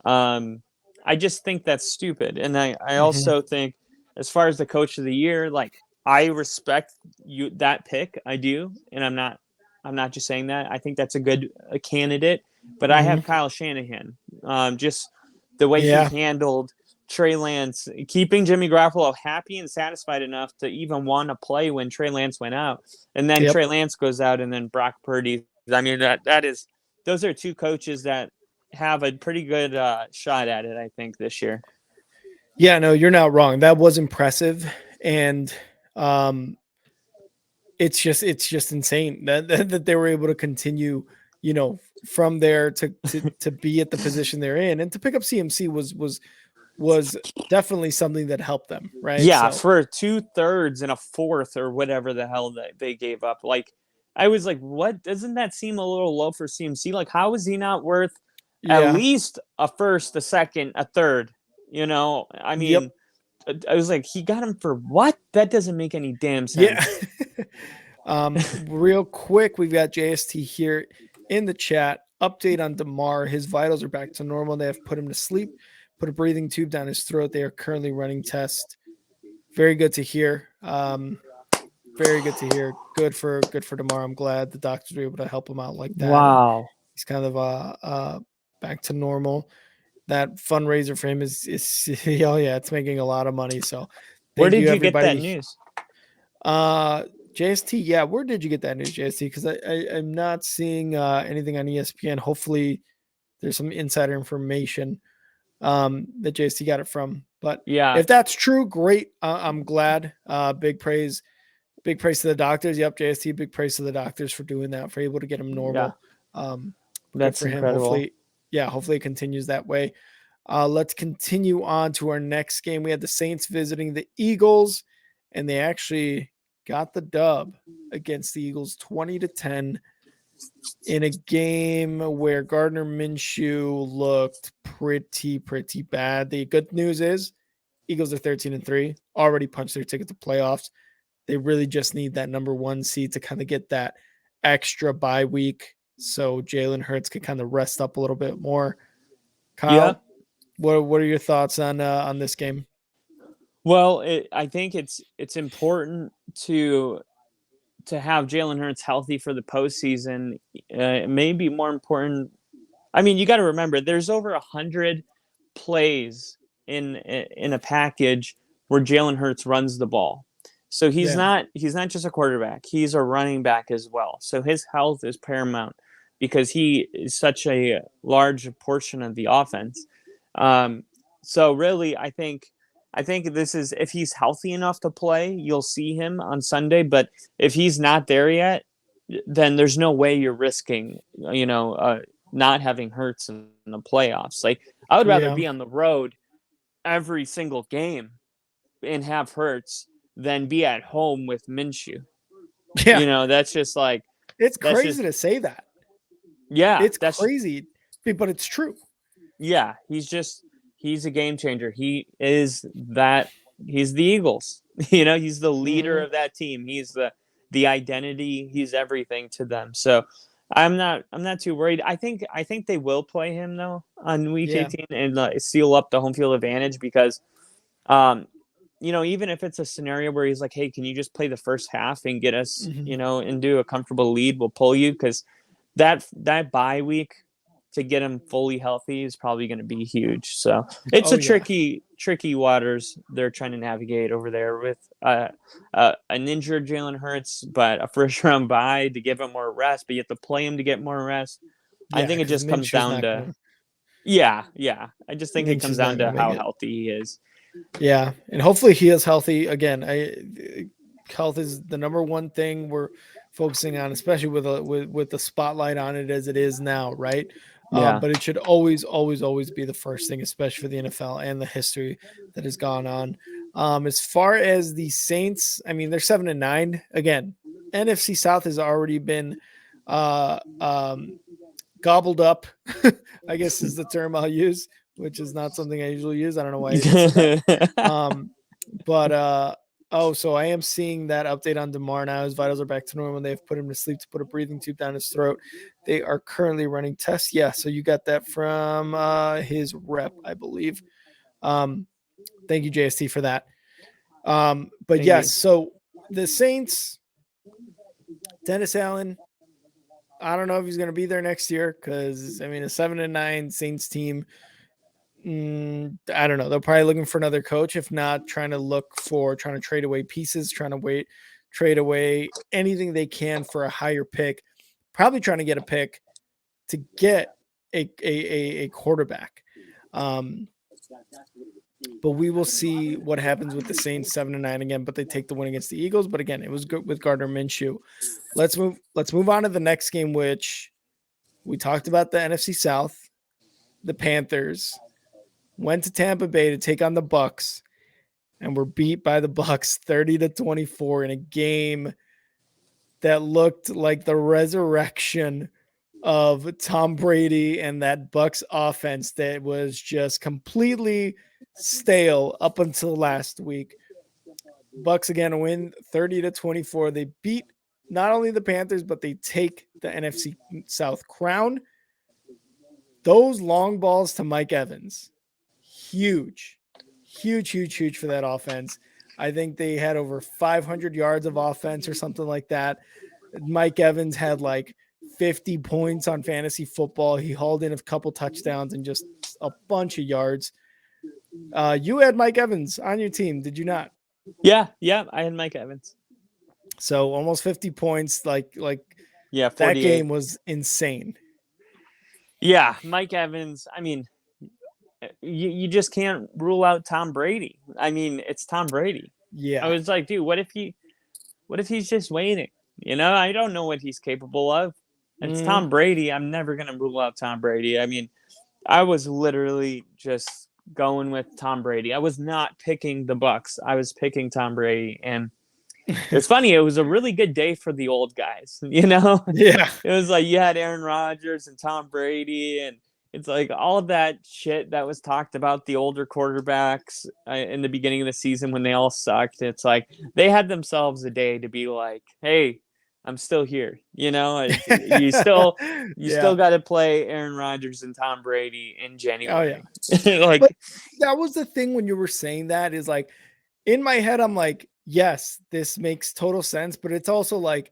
Um, I just think that's stupid, and I Mhm. also think, as far as the coach of the year, like, I respect that pick. I do, and I'm not just saying that. I think that's a candidate, but I have Mhm. Kyle Shanahan. Just the way he Yeah. handled Trey Lance, keeping Jimmy Garoppolo happy and satisfied enough to even want to play when Trey Lance went out, and then Yep. Trey Lance goes out, and then Brock Purdy. I mean, those are two coaches that have a pretty good shot at it, I think, this year. Yeah, no, you're not wrong. That was impressive, and um, it's just insane that they were able to continue, from there to be at the position they're in, and to pick up CMC was definitely something that helped them, right? Yeah, So for 2/3 and a fourth or whatever the hell that they gave up. Like, I was like, what? Doesn't that seem a little low for CMC? Like, how is he not worth at yeah, least a first, a second, a third? I yep, mean, I was like, he got him for what? That doesn't make any damn yeah. sense. Real quick, we've got JST here in the chat. Update on Damar. His vitals are back to normal. They have put him to sleep, put a breathing tube down his throat. They are currently running tests. Very good to hear. Very good to hear. Good for Damar. I'm glad the doctors were able to help him out like that, and Wow. he's kind of back to normal. That fundraiser for him is oh yeah, it's making a lot of money. So Where thank did you you get that everybody. news? Uh JST, yeah, where did you get that news, JST? Because I'm not seeing anything on ESPN. Hopefully there's some insider information that JST got it from. But Yeah, if that's true, great. I'm glad. Big praise to the doctors. Yep, JST, big praise to the doctors for doing that, for able to get him yeah, normal. Um, Good that's for him. incredible. Hopefully it continues that way. Let's continue on to our next game. We had the Saints visiting the Eagles, and they actually got the dub against the Eagles 20-10 in a game where Gardner Minshew looked pretty bad. The good news is Eagles are 13-3, already punched their ticket to playoffs. They really just need that number one seed to kind of get that extra bye week so Jalen Hurts could kind of rest up a little bit more. Yeah. Kyle, what are your thoughts on this game? Well, I think it's important to have Jalen Hurts healthy for the postseason. It may be more important. I mean, you got to remember, there's over 100 plays in a package where Jalen Hurts runs the ball. So Yeah. he's not just a quarterback; he's a running back as well. So his health is paramount because he is such a large portion of the offense. Um, so really, I think this is, if he's healthy enough to play, you'll see him on Sunday. But if he's not there yet, then there's no way you're risking, not having Hurts in the playoffs. Like, I would rather Yeah. be on the road every single game and have Hurts than be at home with Minshew. Yeah. That's just like, It's That's crazy just, to say that. yeah, It's crazy, but it's true. yeah, he's a game changer. He's the Eagles. He's the leader Mhm. of that team. He's the identity. He's everything to them. So I'm not too worried. I think they will play him though on week Yeah. 18 and seal up the home field advantage because um even if it's a scenario where he's like, hey, can you just play the first half and get us, Mhm. into a comfortable lead, we'll pull you, because that bye week to get him fully healthy is probably going to be huge. So it's Oh a yeah. tricky waters they're trying to navigate over there with an injured Jalen Hurts, but a first round bye to give him more rest, but you have to play him to get more rest. I Yeah, think it because just comes Minshew's down not to, gonna yeah. I just think it comes Minshew's down not to gonna make how it. healthy he is. Yeah, and hopefully he is healthy again. Health is the number one thing we're focusing on, especially with the spotlight on it as it is now, right? Yeah. But it should always be the first thing, especially for the NFL and the history that has gone on. As far as the Saints, I mean, they're 7-9 again. NFC South has already been uh, um, gobbled up, I guess is the term I'll use, which is not something I usually use. I don't know why I said that. Um, but so I am seeing that update on DeMar now. His vitals are back to normal. They've put him to sleep to put a breathing tube down his throat. They are currently running tests. Yeah, so you got that from his rep, I believe. Um, thank you, JST, for that. But Thank yes, you. so the Saints, Dennis Allen, I don't know if he's going to be there next year because I mean a 7-9 Saints team. I don't know. They're probably looking for another coach. If not, trying to trade away pieces, trade away anything they can for a higher pick. Probably trying to get a pick to get a quarterback. Um, but we will see what happens with the Saints 7-9 again. But they take the win against the Eagles. But again, it was good with Gardner Minshew. Let's move on to the next game, which we talked about the NFC South. The Panthers went to Tampa Bay to take on the Bucks and were beat by the Bucks 30-24 in a game that looked like the resurrection of Tom Brady and that Bucks offense that was just completely stale up until last week. Bucks again win 30-24. They beat not only the Panthers, but they take the NFC South crown. Those long balls to Mike Evans, huge, huge for that offense. I think they had over 500 yards of offense or something like that. Mike Evans had like 50 points on fantasy football. He hauled in a couple touchdowns and just a bunch of yards. You had Mike Evans on your team, did you not? Yeah, I had Mike Evans. So almost 50 points. Like Yeah, that 48. game was insane. Yeah, Mike Evans. I mean, you just can't rule out Tom Brady. I mean, it's Tom Brady. I Yeah. was like, dude, what if he's just waiting? I don't know what he's capable of. It's Mm-hmm. Tom Brady. I'm never gonna rule out Tom Brady. I mean, I was literally just going with Tom Brady. I was not picking the Bucks. I was picking Tom Brady, and it's funny. It was a really good day for the old guys. Yeah. It was like you had Aaron Rodgers and Tom Brady, and it's like all of that shit that was talked about the older quarterbacks in the beginning of the season when they all sucked. It's like they had themselves a day to be like, "Hey, I'm still here." You still Yeah. got to play Aaron Rodgers and Tom Brady in Oh yeah. January. But Like, that was the thing when you were saying that is like in my head, I'm like, yes, this makes total sense. But it's also like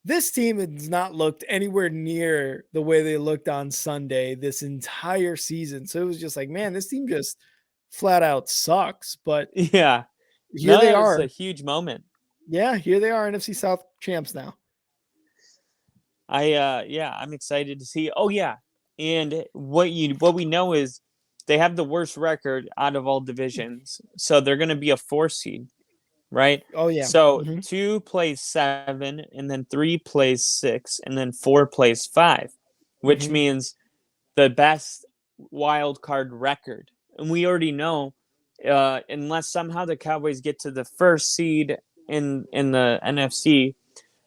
this team has not looked anywhere near the way they looked on Sunday this entire season. So it was just like, man, this team just flat out sucks. But yeah, here no, they that was a are. huge moment. Yeah, here they are, NFC South champs now. Yeah, I'm excited to see. Oh yeah, and what we know is they have the worst record out of all divisions, so they're going to be a 4 seed, right? Oh yeah. So Hmm. 2 plays 7, and then 3 plays 6, and then 4 plays 5, which Hmm. means the best wild card record. And we already know, unless somehow the Cowboys get to the first seed in the NFC,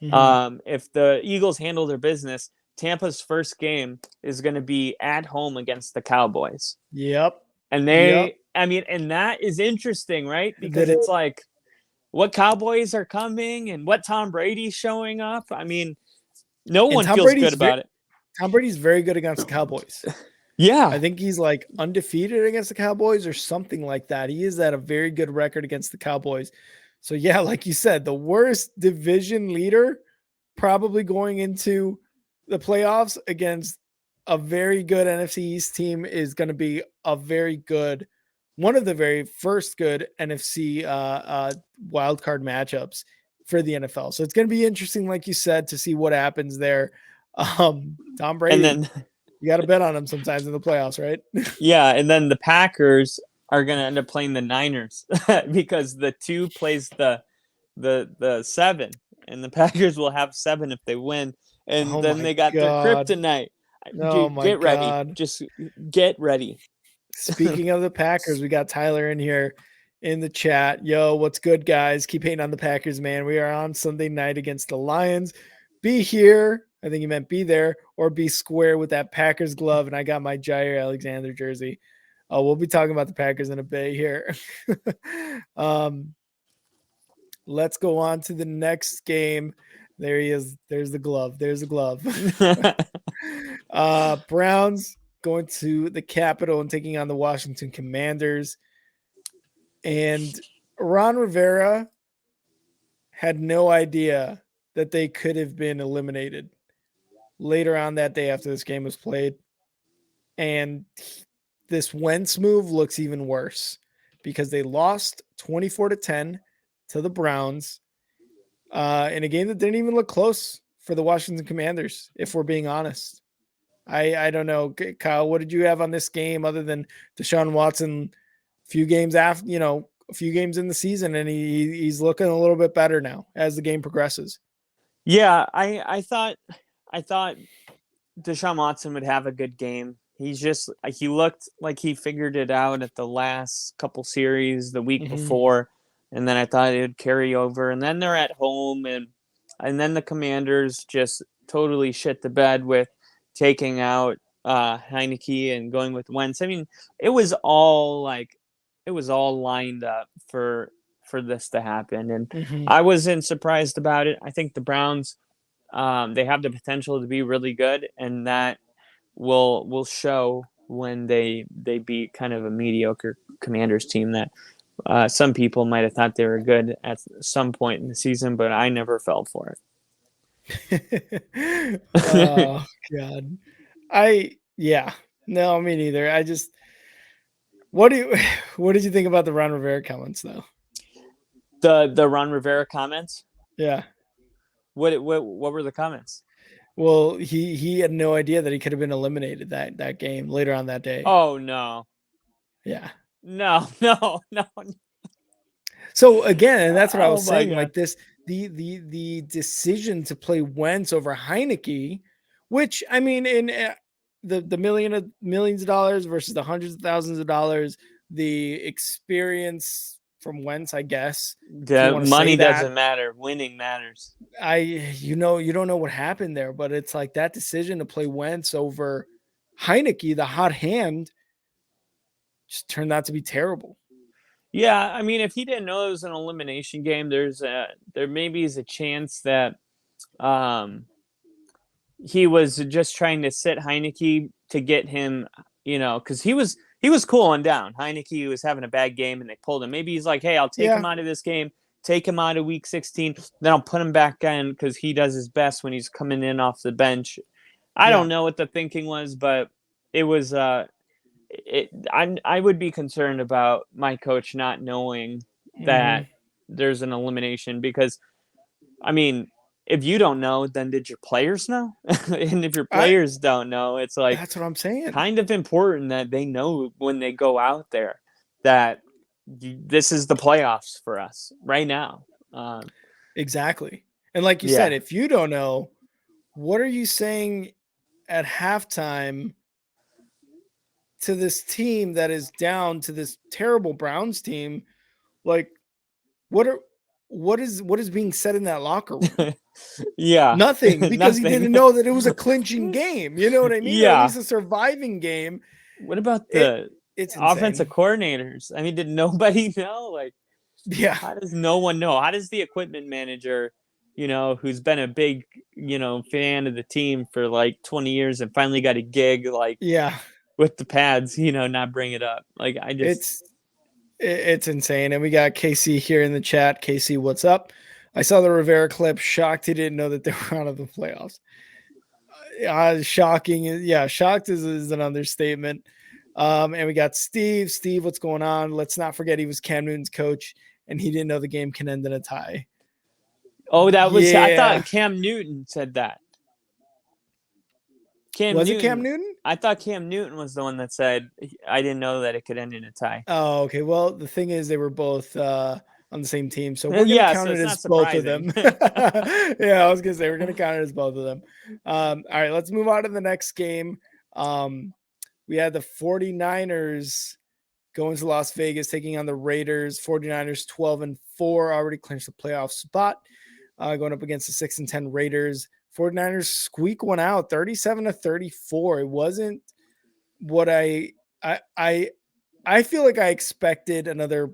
Mhm. If the Eagles handle their business, Tampa's first game is going to be at home against the Cowboys. Yep. And Yep. and that is interesting, right? Because That it's is. like what Cowboys are coming and what Tom Brady's showing up. I mean, no And one feels good about it. Tom Brady's very good against the Cowboys. I Yeah. think he's like undefeated against the Cowboys or something like that. He is at a very good record against the Cowboys. So yeah, like you said, the worst division leader probably going into the playoffs against a very good NFC East team is going to be a very good one of the very first good NFC wild card matchups for the NFL. So it's going to be interesting, like you said, to see what happens there. Tom And Brady, then you got to bet on him sometimes in the playoffs, right? yeah, and then the Packers are going to end up playing the Niners because the 2 plays the 7, and the Packers will have 7 if they win, and Oh then my they got their god. kryptonite. Oh Dude, my get ready. god. Just get ready. Speaking of the Packers, we got Tyler in here in the chat. Yo, what's good, guys? Keep hating on the Packers, man. We are on Sunday night against the Lions. Be here. I think he meant be there or be square with that Packers glove. And I got my Jair Alexander jersey. We'll be talking about the Packers in a bit here. um, let's go on to the next game. There he is. There's the glove. There's the glove. Browns going to the Capitol and taking on the Washington Commanders. And Ron Rivera had no idea that they could have been eliminated later on that day after this game was played. And this Wentz move looks even worse because they lost 24-10 to the Browns in a game that didn't even look close for the Washington Commanders, if we're being honest. I don't know, Kyle. What did you have on this game other than Deshaun Watson? A few games after, a few games in the season, and he's looking a little bit better now as the game progresses. Yeah, I thought Deshaun Watson would have a good game. He looked like he figured it out at the last couple series the week Mm-hmm. before, and then I thought it would carry over. And then they're at home, and then the Commanders just totally shit the bed with taking out Heineke and going with Wentz. I mean, it was all lined up for this to happen, and Mm-hmm. I wasn't surprised about it. I think the Browns they have the potential to be really good, and that will show when they beat kind of a mediocre Commanders team that some people might have thought they were good at some point in the season, but I never fell for it. Oh god. Yeah. No, me neither. What do you what did you think about the Ron Rivera comments though? The Ron Rivera comments. Yeah. What were the comments? Well, he had no idea that he could have been eliminated that game later on that day. Oh no. Yeah. No. So again, and that's what I Oh was my saying. god. Like this, the decision to play Wentz over Heineke, which I mean, in the millions of dollars versus the hundreds of thousands of dollars, the experience from Wentz, I guess, if you The want to say money that. doesn't matter. Winning matters. You don't know what happened there, but it's like that decision to play Wentz over Heineke, the hot hand, just turned out to be terrible. Yeah, I mean, if he didn't know it was an elimination game, there maybe is a chance that um, he was just trying to sit Heineke to get him, because he was cooling down. Heineke was having a bad game, and they pulled him. Maybe he's like, "Hey, I'll take him Yeah, out of this game, take him out of Week 16, then I'll put him back in because he does his best when he's coming in off the bench." I yeah. don't know what the thinking was, but it was. I would be concerned about my coach not knowing that Mm-hmm. there's an elimination because I mean, if you don't know, then did your players know? And if your I players don't know, it's like That's what I'm saying. kind of important that they know when they go out there that this is the playoffs for us right now. Exactly. And like you said, Yeah, if you don't know, what are you saying at halftime to this team that is down to this terrible Browns team? Like, what are what is being said in that locker room? Yeah. Nothing, because he Nothing. didn't know that it was a clinching game. You know what I mean? Or at Yeah. least a surviving game. What about It the it's offensive insane. coordinators? I mean, did nobody know? Like, Yeah. how does no one know? How does the equipment manager, who's been a big, fan of the team for like 20 years and finally got a gig, like Yeah. with the pads, not bring it up? Like, It's it's insane. And we got Casey here in the chat. Casey, what's up? I saw the Rivera clip. Shocked he didn't know that they were out of the playoffs. Shocking. Yeah, shocked is an understatement. And we got Steve. Steve, what's going on? Let's not forget he was Cam Newton's coach, and he didn't know the game can end in a tie. Oh, I Yeah. thought Cam Newton said that. Was it Cam Newton? I thought Cam Newton was the one that said, I didn't know that it could end in a tie. Oh, okay. Well, the thing is, they were both on the same team, so we're gonna Yeah, count so it it's as not both of surprising. them. Yeah, I was gonna say we're gonna count it as both of them. All right, let's move on to the next game. We had the 49ers going to Las Vegas, taking on the Raiders. 49ers 12-4, already clinched the playoff spot, going up against the 6-10 Raiders. 49ers squeak one out, 37-34. It wasn't what I feel like I expected another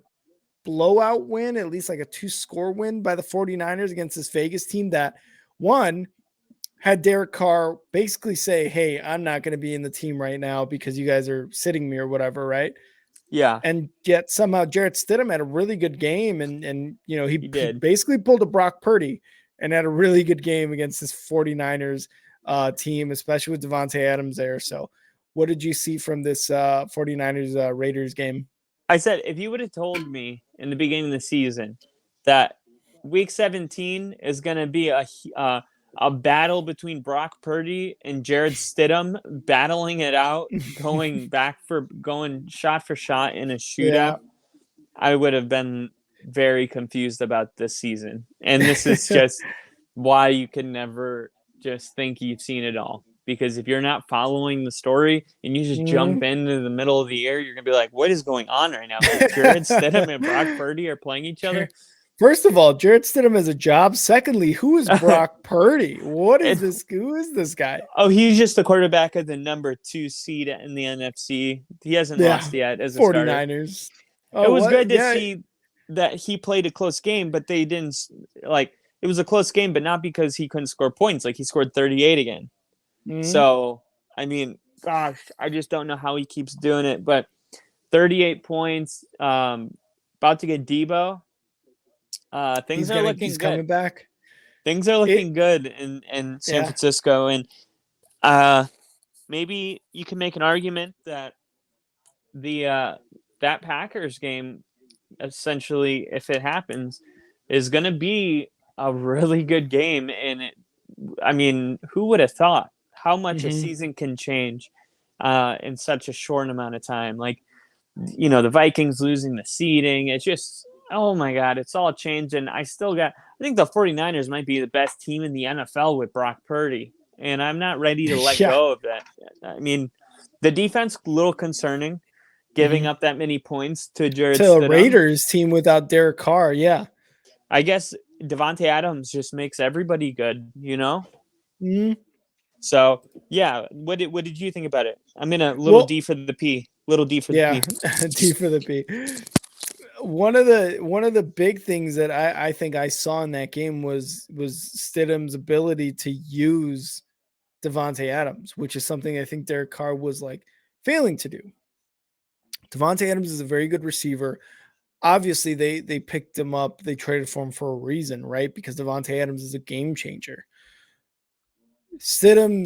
blowout win, at least like a 2-score win by the 49ers against this Vegas team that, one, had Derek Carr basically say, hey, I'm not going to be in the team right now because you guys are sitting me or whatever, right? Yeah. And yet somehow Jarrett Stidham had a really good game, and he did. basically pulled a Brock Purdy and had a really good game against this 49ers team, especially with Devontae Adams there. So what did you see from this 49ers Raiders game? I said, if you would have told me in the beginning of the season that week 17 is going to be a battle between Brock Purdy and Jared Stidham battling it out, going shot for shot in a shootout, Yeah. I would have been very confused about this season. And this is just why you can never just think you've seen it all. Because if you're not following the story and you just jump into the middle of the year, you're going to be like, what is going on right now? Jared Stidham and Brock Purdy are playing each other. First of all, Jarrett Stidham has a job. Secondly, who is Brock Purdy? What is this? Who is this guy? Oh, he's just the quarterback of the number 2 seed in the NFC. He hasn't lost yet as a 49ers. starter. Oh, it was good to see that he played a close game, but they didn't it was a close game, but not because he couldn't score points. Like, he scored 38 again. Mm-hmm. So, I mean, gosh, I just don't know how he keeps doing it. But 38 points, about to get Debo. Things are looking good. Coming back. Things are looking good in San Francisco. And maybe you can make an argument that that Packers game, essentially, if it happens, is going to be a really good game. And I mean, who would have thought how much a season can change in such a short amount of time? Like, the Vikings losing the seeding. It's just, oh my God, it's all changed. And I think the 49ers might be the best team in the NFL with Brock Purdy. And I'm not ready to let go of that. I mean, the defense, a little concerning, giving up that many points to Jared Stidham. To a Raiders team without Derek Carr, yeah. I guess Devontae Adams just makes everybody good, Mm-hmm. So, yeah, what did you think about it? I'm in a little D for the P. Little D for the P. D for the P. One of the big things that I think I saw in that game was Stidham's ability to use Devontae Adams, which is something I think Derek Carr was like failing to do. Devontae Adams is a very good receiver. Obviously, they picked him up. They traded for him for a reason, right? Because Devontae Adams is a game changer. Stidham.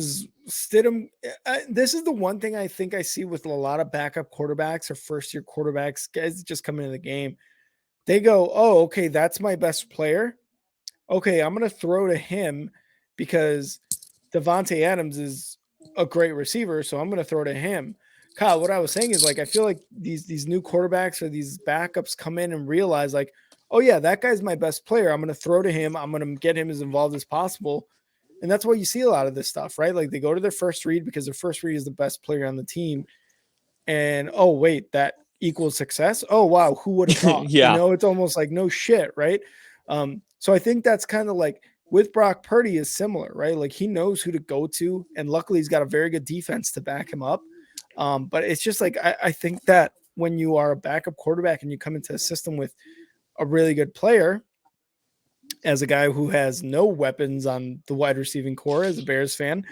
This is the one thing I think I see with a lot of backup quarterbacks or first-year quarterbacks, guys just come into the game. They go, oh, okay, that's my best player. Okay, I'm going to throw to him because Devontae Adams is a great receiver, so I'm going to throw to him. Kyle, what I was saying is, like, I feel like these new quarterbacks or these backups come in and realize, like, oh, yeah, that guy's my best player. I'm going to throw to him. I'm going to get him as involved as possible. And that's why you see a lot of this stuff, right? Like, they go to their first read because their first read is the best player on the team. And, oh, wait, that equals success? Oh, wow, who would have thought? Yeah. It's almost like no shit, right? So I think that's kind of like with Brock Purdy is similar, right? Like he knows who to go to, and luckily he's got a very good defense to back him up. But it's just like I think that when you are a backup quarterback and you come into a system with a really good player, as a guy who has no weapons on the wide receiving core as a Bears fan,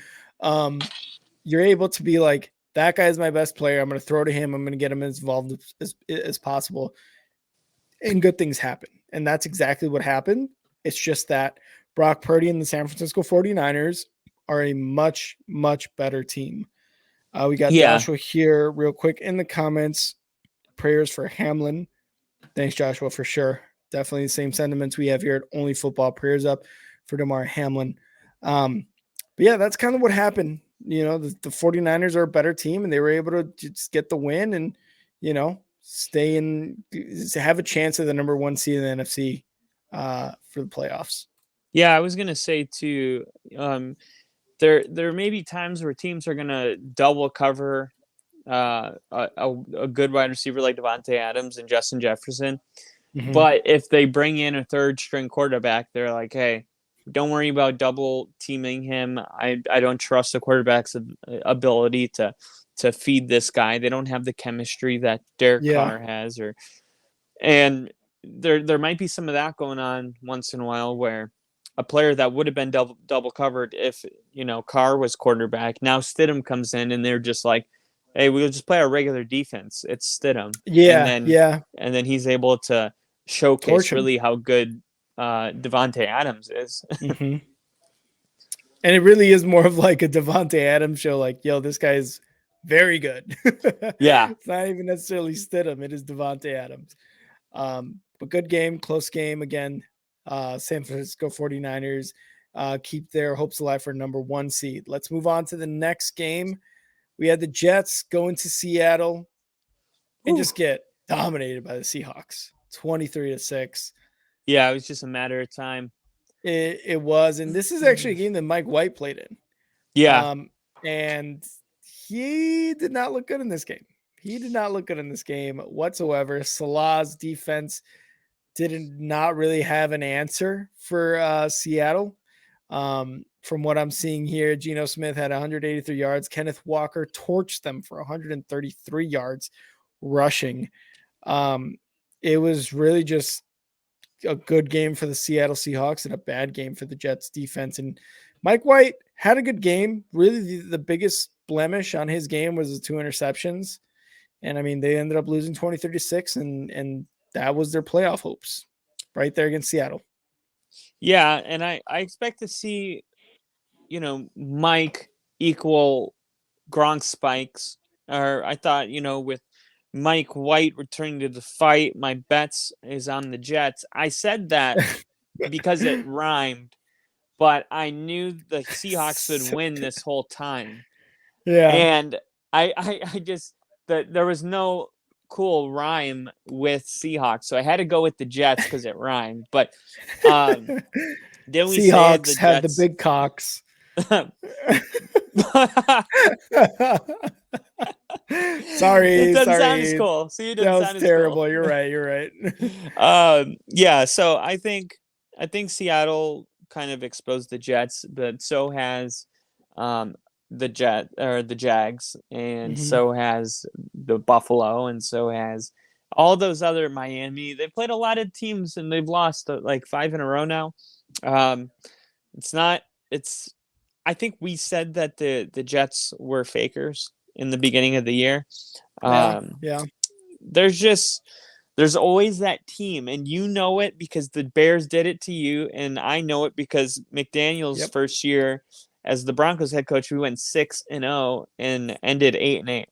you're able to be like, that guy's my best player. I'm going to throw to him. I'm going to get him as involved as possible. And good things happen. And that's exactly what happened. It's just that Brock Purdy and the San Francisco 49ers are a much, much better team. We got Yeah. Joshua here real quick in the comments. Prayers for Hamlin. Thanks, Joshua, for sure. Definitely the same sentiments we have here at Only Football. Prayers up for Damar Hamlin. But yeah, that's kind of what happened. You know, the 49ers are a better team, and they were able to just get the win and, you know, stay in, have a chance at the number 1 seed in the NFC for the playoffs. Yeah, I was gonna say too. There may be times where teams are gonna double cover a good wide receiver like Devontae Adams and Justin Jefferson. Mm-hmm. But if they bring in a third string quarterback, they're like, hey, don't worry about double teaming him. I don't trust the quarterback's ability to feed this guy. They don't have the chemistry that Derek Carr has, and there might be some of that going on once in a while where a player that would have been double covered if, you know, Carr was quarterback, now Stidham comes in and they're just like, hey, we'll just play our regular defense. It's Stidham. And then he's able to showcase really how good Devontae Adams is. Mm-hmm. And it really is more of like a Devontae Adams show, like, yo, this guy's very good. Yeah. It's not even necessarily Stidham. It is Devontae Adams. But good game, close game again. San Francisco 49ers keep their hopes alive for number 1 seed. Let's move on to the next game. We had the Jets go into Seattle and just get dominated by the Seahawks, 23-6. Yeah, it was just a matter of time. It was, and this is actually a game that Mike White played in. Yeah. And he did not look good in this game. He did not look good in this game whatsoever. Salah's defense did not really have an answer for Seattle. From what I'm seeing here, Geno Smith had 183 yards. Kenneth Walker torched them for 133 yards rushing. It was really just a good game for the Seattle Seahawks and a bad game for the Jets defense. And Mike White had a good game. Really, the biggest blemish on his game was the 2 interceptions. And I mean, they ended up losing 23-6, and that was their playoff hopes right there against Seattle. Yeah, and I expect to see, you know, Mike equal Gronk spikes. Or I thought, you know, with Mike White returning to the fight, my bets is on the Jets. I said that because it rhymed, but I knew the Seahawks would win this whole time. Yeah. And I just, there was no cool rhyme with Seahawks, so I had to go with the Jets because it rhymed. But then we Seahawks have the big cocks. Sorry, it doesn't sound as cool. See, it that sound was terrible. Cool. You're right. Yeah. So I think Seattle kind of exposed the Jets, but so has the Jags, and so has the Buffalo, and so has all those other Miami. They've played a lot of teams and they've lost like 5 in a row now. I think we said that the Jets were fakers in the beginning of the year. Yeah. There's always that team, and you know it because the Bears did it to you, and I know it because McDaniel's first year as the Broncos head coach, we went 6-0 and ended 8-8.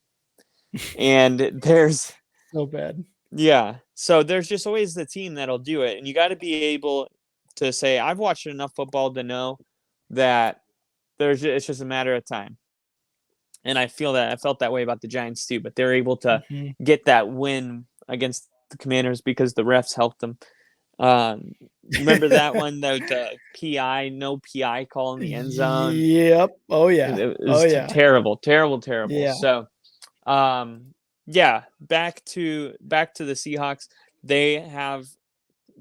And there's so bad. Yeah. So there's just always the team that'll do it, and you got to be able to say, I've watched enough football to know that it's just a matter of time. And I felt that way about the Giants too, but they're able to get that win against the Commanders because the refs helped them. Remember that one, the PI, no PI call in the end zone? Yep. Oh yeah. It was terrible. Yeah. So, back to the Seahawks. They have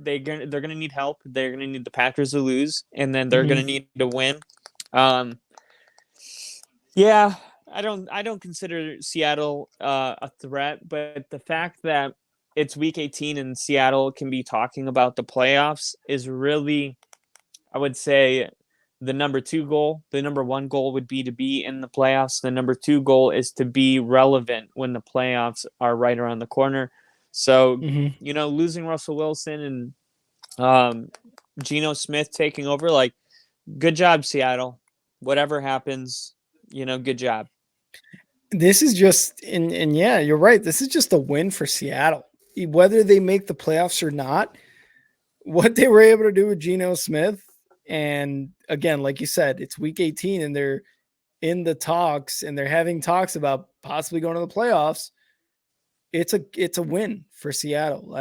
they're gonna need help. They're gonna need the Packers to lose, and then they're gonna Mhm. need to win. Um, yeah, I don't consider Seattle a threat, but the fact that it's week 18 and Seattle can be talking about the playoffs is really, I would say, the number two goal. The number one goal would be to be in the playoffs. The number two goal is to be relevant when the playoffs are right around the corner. So, Mhm. losing Russell Wilson and um, Geno Smith taking over, like, good job, Seattle. Whatever happens, good job. This is just and yeah, you're right. This is just a win for Seattle. Whether they make the playoffs or not, what they were able to do with Geno Smith, and again, like you said, it's week 18 and they're in the talks and they're having talks about possibly going to the playoffs. It's a win for Seattle.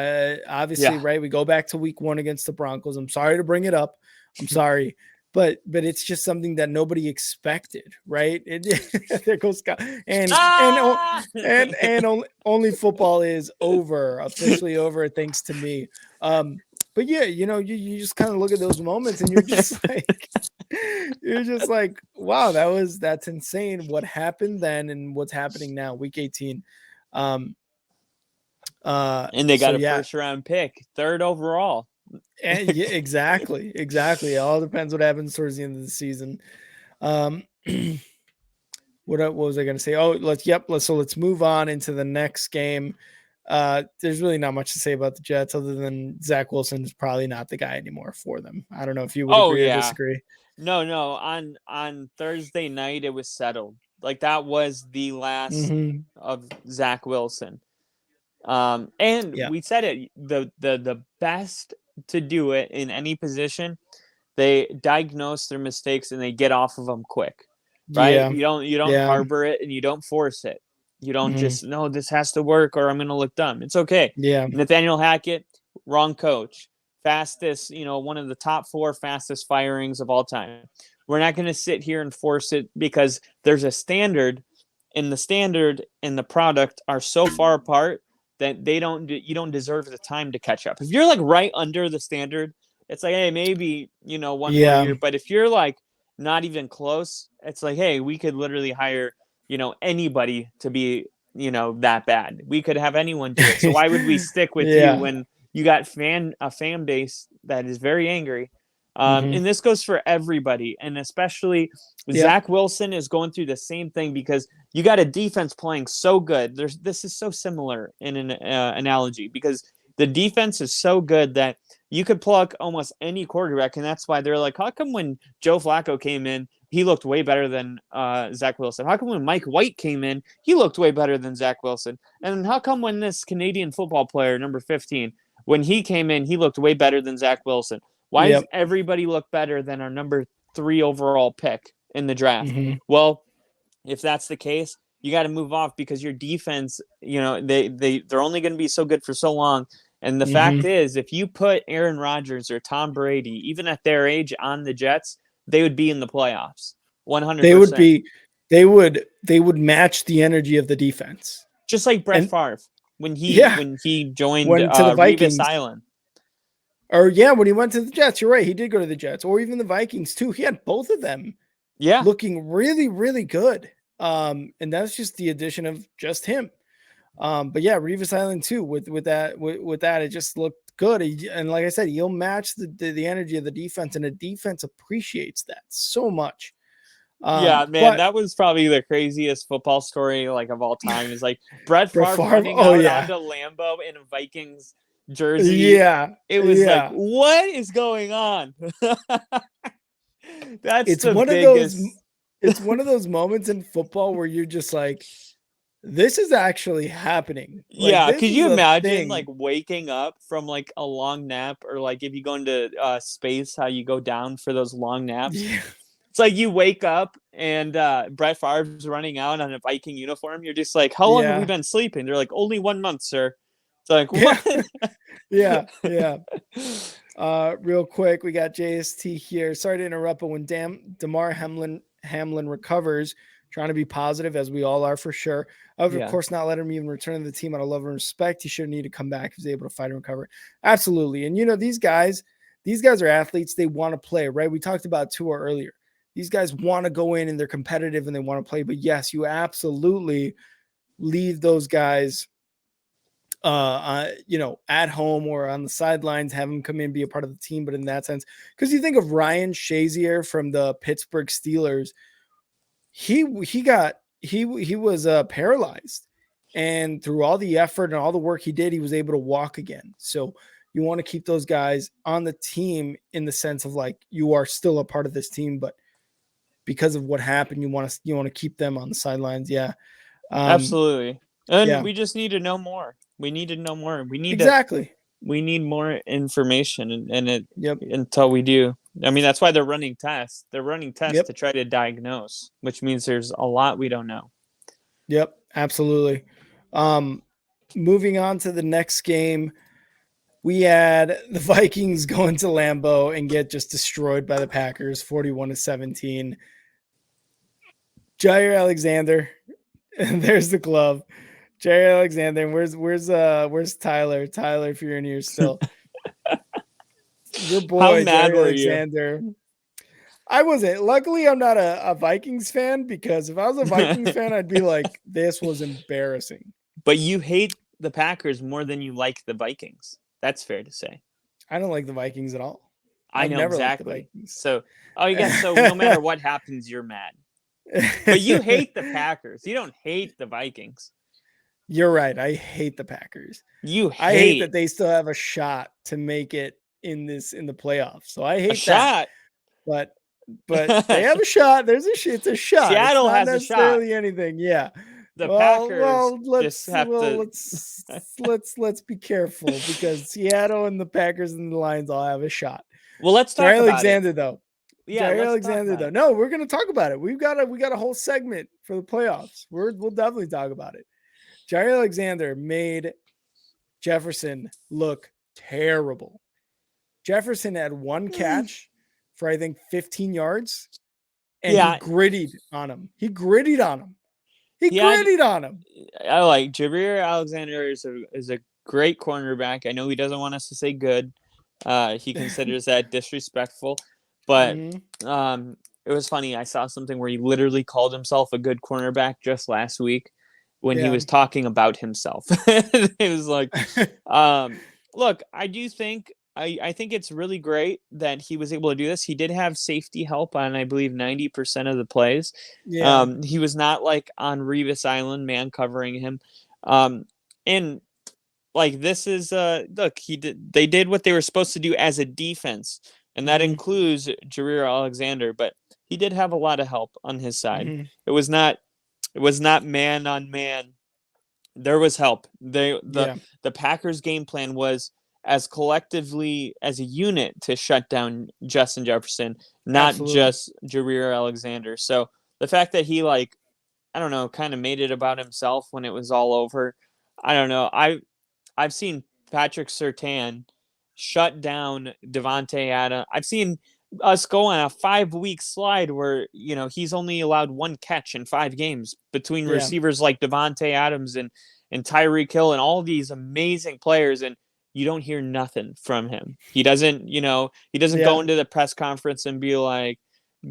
Obviously, Yeah. right? We go back to week 1 against the Broncos. I'm sorry to bring it up. I'm sorry, but it's just something that nobody expected, right? There goes Scott, Ah! and only football is over, officially over, thanks to me. But yeah, you just kind of look at those moments and you're just like, wow, that's insane. What happened then and what's happening now, week 18. Um, And they so got a yeah, first round pick, third overall. and yeah, exactly. It all depends what happens towards the end of the season. Um, what was I going to say? Oh, let's move on into the next game. There's really not much to say about the Jets other than Zach Wilson is probably not the guy anymore for them. I don't know if you would Oh agree or yeah. disagree. No. On Thursday night it was settled. Like that was the last Mm-hmm. of Zach Wilson. And Yeah, we said it, the best to do it in any position, they diagnose their mistakes and they get off of them quick. Right? yeah, You don't yeah. harbor it and you don't force it. You don't Mm-hmm. just, no, this has to work or I'm going to look dumb. It's okay. Yeah. Nathaniel Hackett, wrong coach. Fastest, one of the top 4 fastest firings of all time. We're not going to sit here and force it because there's a standard, and the standard and the product are so far apart that you don't deserve the time to catch up. If you're like right under the standard, it's like, hey, maybe, one more Yeah. year. But if you're like not even close, it's like, hey, we could literally hire, anybody to be, that bad. We could have anyone do it. So why would we stick with you Yeah. when you got a fan base that is very angry? Mm-hmm. And this goes for everybody, and especially Yep. Zach Wilson is going through the same thing because you got a defense playing so good. This is so similar in an analogy because the defense is so good that you could pluck almost any quarterback, and that's why they're like, how come when Joe Flacco came in, he looked way better than Zach Wilson? How come when Mike White came in, he looked way better than Zach Wilson? And how come when this Canadian football player, number 15, when he came in, he looked way better than Zach Wilson? Why does Yep. everybody look better than our number 3 overall pick in the draft? Mm-hmm. Well, if that's the case, you got to move off because your defense, they're only going to be so good for so long. And the fact Mm-hmm. is, if you put Aaron Rodgers or Tom Brady, even at their age, on the Jets, they would be in the playoffs, They would 100%. be. They would match the energy of the defense. Just like Brett And Favre when he yeah, when he joined went to the Revis Vikings. Island. Or yeah, when he went to the Jets, you're right. He did go to the Jets, or even the Vikings too. He had both of them Yeah, looking really, really good. And that's just the addition of just him. But yeah, Revis Island too. With that, it just looked good. And like I said, he'll match the energy of the defense, and the defense appreciates that so much. yeah, man, But that was probably the craziest football story like of all time. Is like Brett Brett Favre Favre, running oh out yeah, onto Lambeau in a Vikings jersey. yeah, It was like, yeah. what is going on? That's It's the one of those. biggest. It's one of those moments in football where you're just like, this is actually happening. Like Yeah, this could is you a imagine like thing. waking up from like a long nap, or like if you go into space, how you go down for those long naps? Yeah, It's like you wake up and Brett Favre's running out on a Viking uniform. You're just like, how long have we yeah, been sleeping? They're like, only 1 month, sir. It's like, yeah, what? yeah, yeah. Real quick, we got JST here. Sorry to interrupt, but when Damar Hamlin recovers, trying to be positive, as we all are for sure. I would, of Yeah. course, not let him even return to the team out of love and respect. He shouldn't need to come back. He was able to fight and recover. Absolutely. And, these guys are athletes. They want to play, right? We talked about Tua earlier. These guys want to go in and they're competitive and they want to play. But yes, you absolutely leave those guys at home or on the sidelines, have them come in, be a part of the team. But in that sense, because you think of Ryan Shazier from the Pittsburgh Steelers, he was paralyzed, and through all the effort and all the work he did, he was able to walk again. So you want to keep those guys on the team in the sense of like, you are still a part of this team, but because of what happened, you want to keep them on the sidelines. Yeah. Absolutely. And Yeah. we just need to know more. We need to know more. Exactly. We need more information and Yep. until we do. I mean, that's why they're running tests. They're running tests Yep. to try to diagnose, which means there's a lot we don't know. Yep, absolutely. Moving on to the next game, we had the Vikings go into Lambeau and get just destroyed by the Packers, 41-17. Jair Alexander, and there's the glove. Jair Alexander, where's Tyler? Tyler, if you're in here still. Your boy, How mad Jair were Alexander. You? I wasn't. Luckily, I'm not a Vikings fan, because if I was a Vikings fan, I'd be like, this was embarrassing. But you hate the Packers more than you like the Vikings. That's fair to say. I don't like the Vikings at all. I know never exactly. Liked the Vikings. So no matter what happens, you're mad. But you hate the Packers. You don't hate the Vikings. You're right. I hate the Packers. I hate that they still have a shot to make it in the playoffs. So I hate that. But they have a shot. It's a shot. Seattle it's not has necessarily a shot. anything. Yeah. The Packers let's be careful, because Seattle and the Packers and the Lions all have a shot. Well, let's talk about Alexander it. though. Yeah, Jair Alexander though. No, we're gonna talk about it. We got a whole segment for the playoffs. We'll definitely talk about it. Jair Alexander made Jefferson look terrible. Jefferson had one catch for, I think, 15 yards, and he grittied on him. He grittied on him. I like Jair Alexander is a great cornerback. I know he doesn't want us to say good. He considers that disrespectful. But it was funny. I saw something where he literally called himself a good cornerback just last week when he was talking about himself. It was like, look, I do think I think it's really great that he was able to do this. He did have safety help on, I believe, 90% of the plays. Yeah. He was not like on Revis Island, man covering him. And like, this is look, they did what they were supposed to do as a defense, and that includes Jair Alexander, but he did have a lot of help on his side. It was not man on man. There was help. The Packers game plan was as collectively as a unit to shut down Justin Jefferson, not just Jair Alexander. So the fact that he, like, I don't know, kind of made it about himself when it was all over. I don't know. I've seen Patrick Surtain shut down Devontae Adams. I've seen us go on a 5-week slide where, he's only allowed one catch in 5 games between receivers like Devontae Adams and Tyreek Hill and all these amazing players, and you don't hear nothing from him. He doesn't go into the press conference and be like,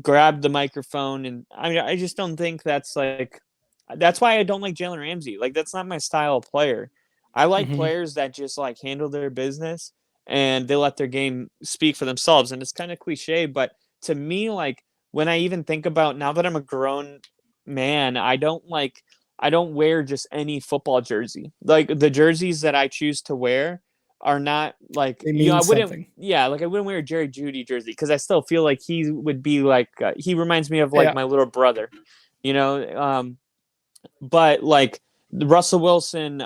grab the microphone. And I mean, I just don't think that's why I don't like Jalen Ramsey. Like, that's not my style of player. I like players that just like handle their business and they let their game speak for themselves. And it's kind of cliche, but to me, like, when I even think about, now that I'm a grown man, I don't wear just any football jersey. Like, the jerseys that I choose to wear are not like, I wouldn't wear a Jerry Jeudy jersey, because I still feel like he would be like, he reminds me of like my little brother, but like Russell Wilson,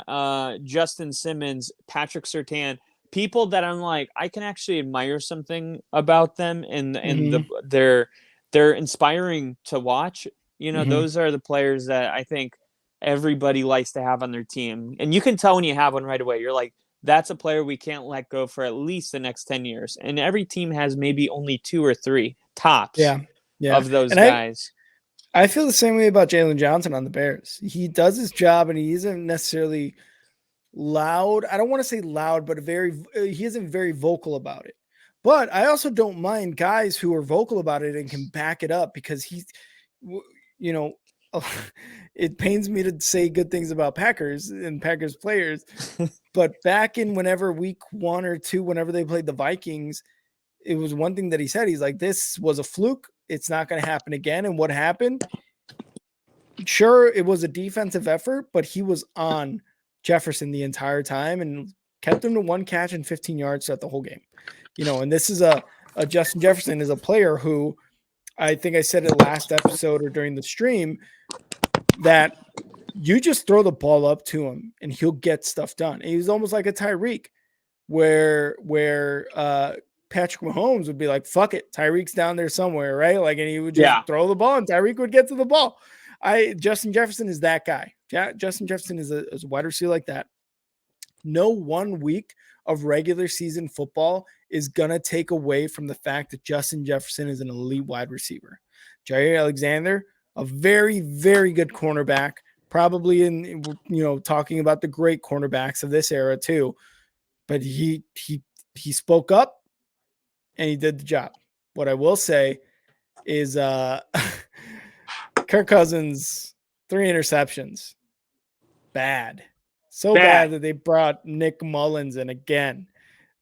Justin Simmons, Patrick Surtain, people that I'm like, I can actually admire something about them, and they're inspiring to watch. Those are the players that I think everybody likes to have on their team. And you can tell when you have one right away. You're like, that's a player we can't let go for at least the next 10 years. And every team has maybe only 2 or 3 tops of those guys. I feel the same way about Jalen Johnson on the Bears. He does his job, and he isn't necessarily loud. I don't want to say loud, but he isn't very vocal about it. But I also don't mind guys who are vocal about it and can back it up because you know, it pains me to say good things about Packers and Packers players, but back in whenever week 1 or 2, whenever they played the Vikings, it was one thing that he said. He's like, this was a fluke. It's not going to happen again. And what happened? Sure, it was a defensive effort, but he was on Jefferson the entire time and kept him to 1 catch and 15 yards throughout the whole game. And this is a Justin Jefferson is a player who I think I said it last episode or during the stream that you just throw the ball up to him and he'll get stuff done. And he's almost like a Tyreek where Patrick Mahomes would be like, fuck it, Tyreek's down there somewhere, right? Like, and he would just throw the ball and Tyreek would get to the ball. Justin Jefferson is that guy. Justin Jefferson is a wide receiver like that. No 1 week of regular season football is going to take away from the fact that Justin Jefferson is an elite wide receiver. Jair Alexander, a very, very good cornerback, probably in, talking about the great cornerbacks of this era too. But he spoke up and he did the job. What I will say is Kirk Cousins, 3 interceptions. Bad. So bad that they brought Nick Mullins in again.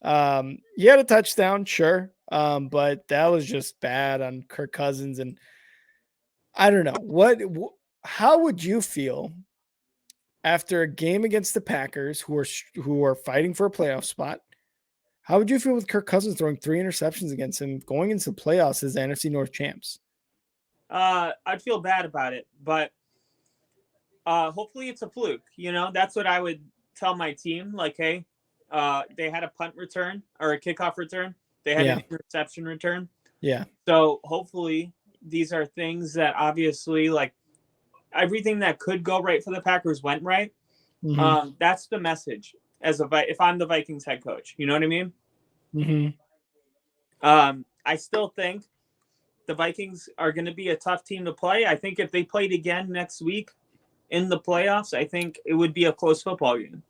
He had a touchdown, sure. But that was just bad on Kirk Cousins. And I don't know. How would you feel after a game against the Packers who are fighting for a playoff spot? How would you feel with Kirk Cousins throwing 3 interceptions against him going into the playoffs as the NFC North champs? I'd feel bad about it, but hopefully it's a fluke. That's what I would tell my team. Like, hey, they had a punt return or a kickoff return. They had an interception return. Yeah. So hopefully these are things that obviously, like, everything that could go right for the Packers went right. Mm-hmm. That's the message if I'm the Vikings head coach. You know what I mean? Mm-hmm. I still think the Vikings are going to be a tough team to play. I think if they played again next week in the playoffs, I think it would be a close football game.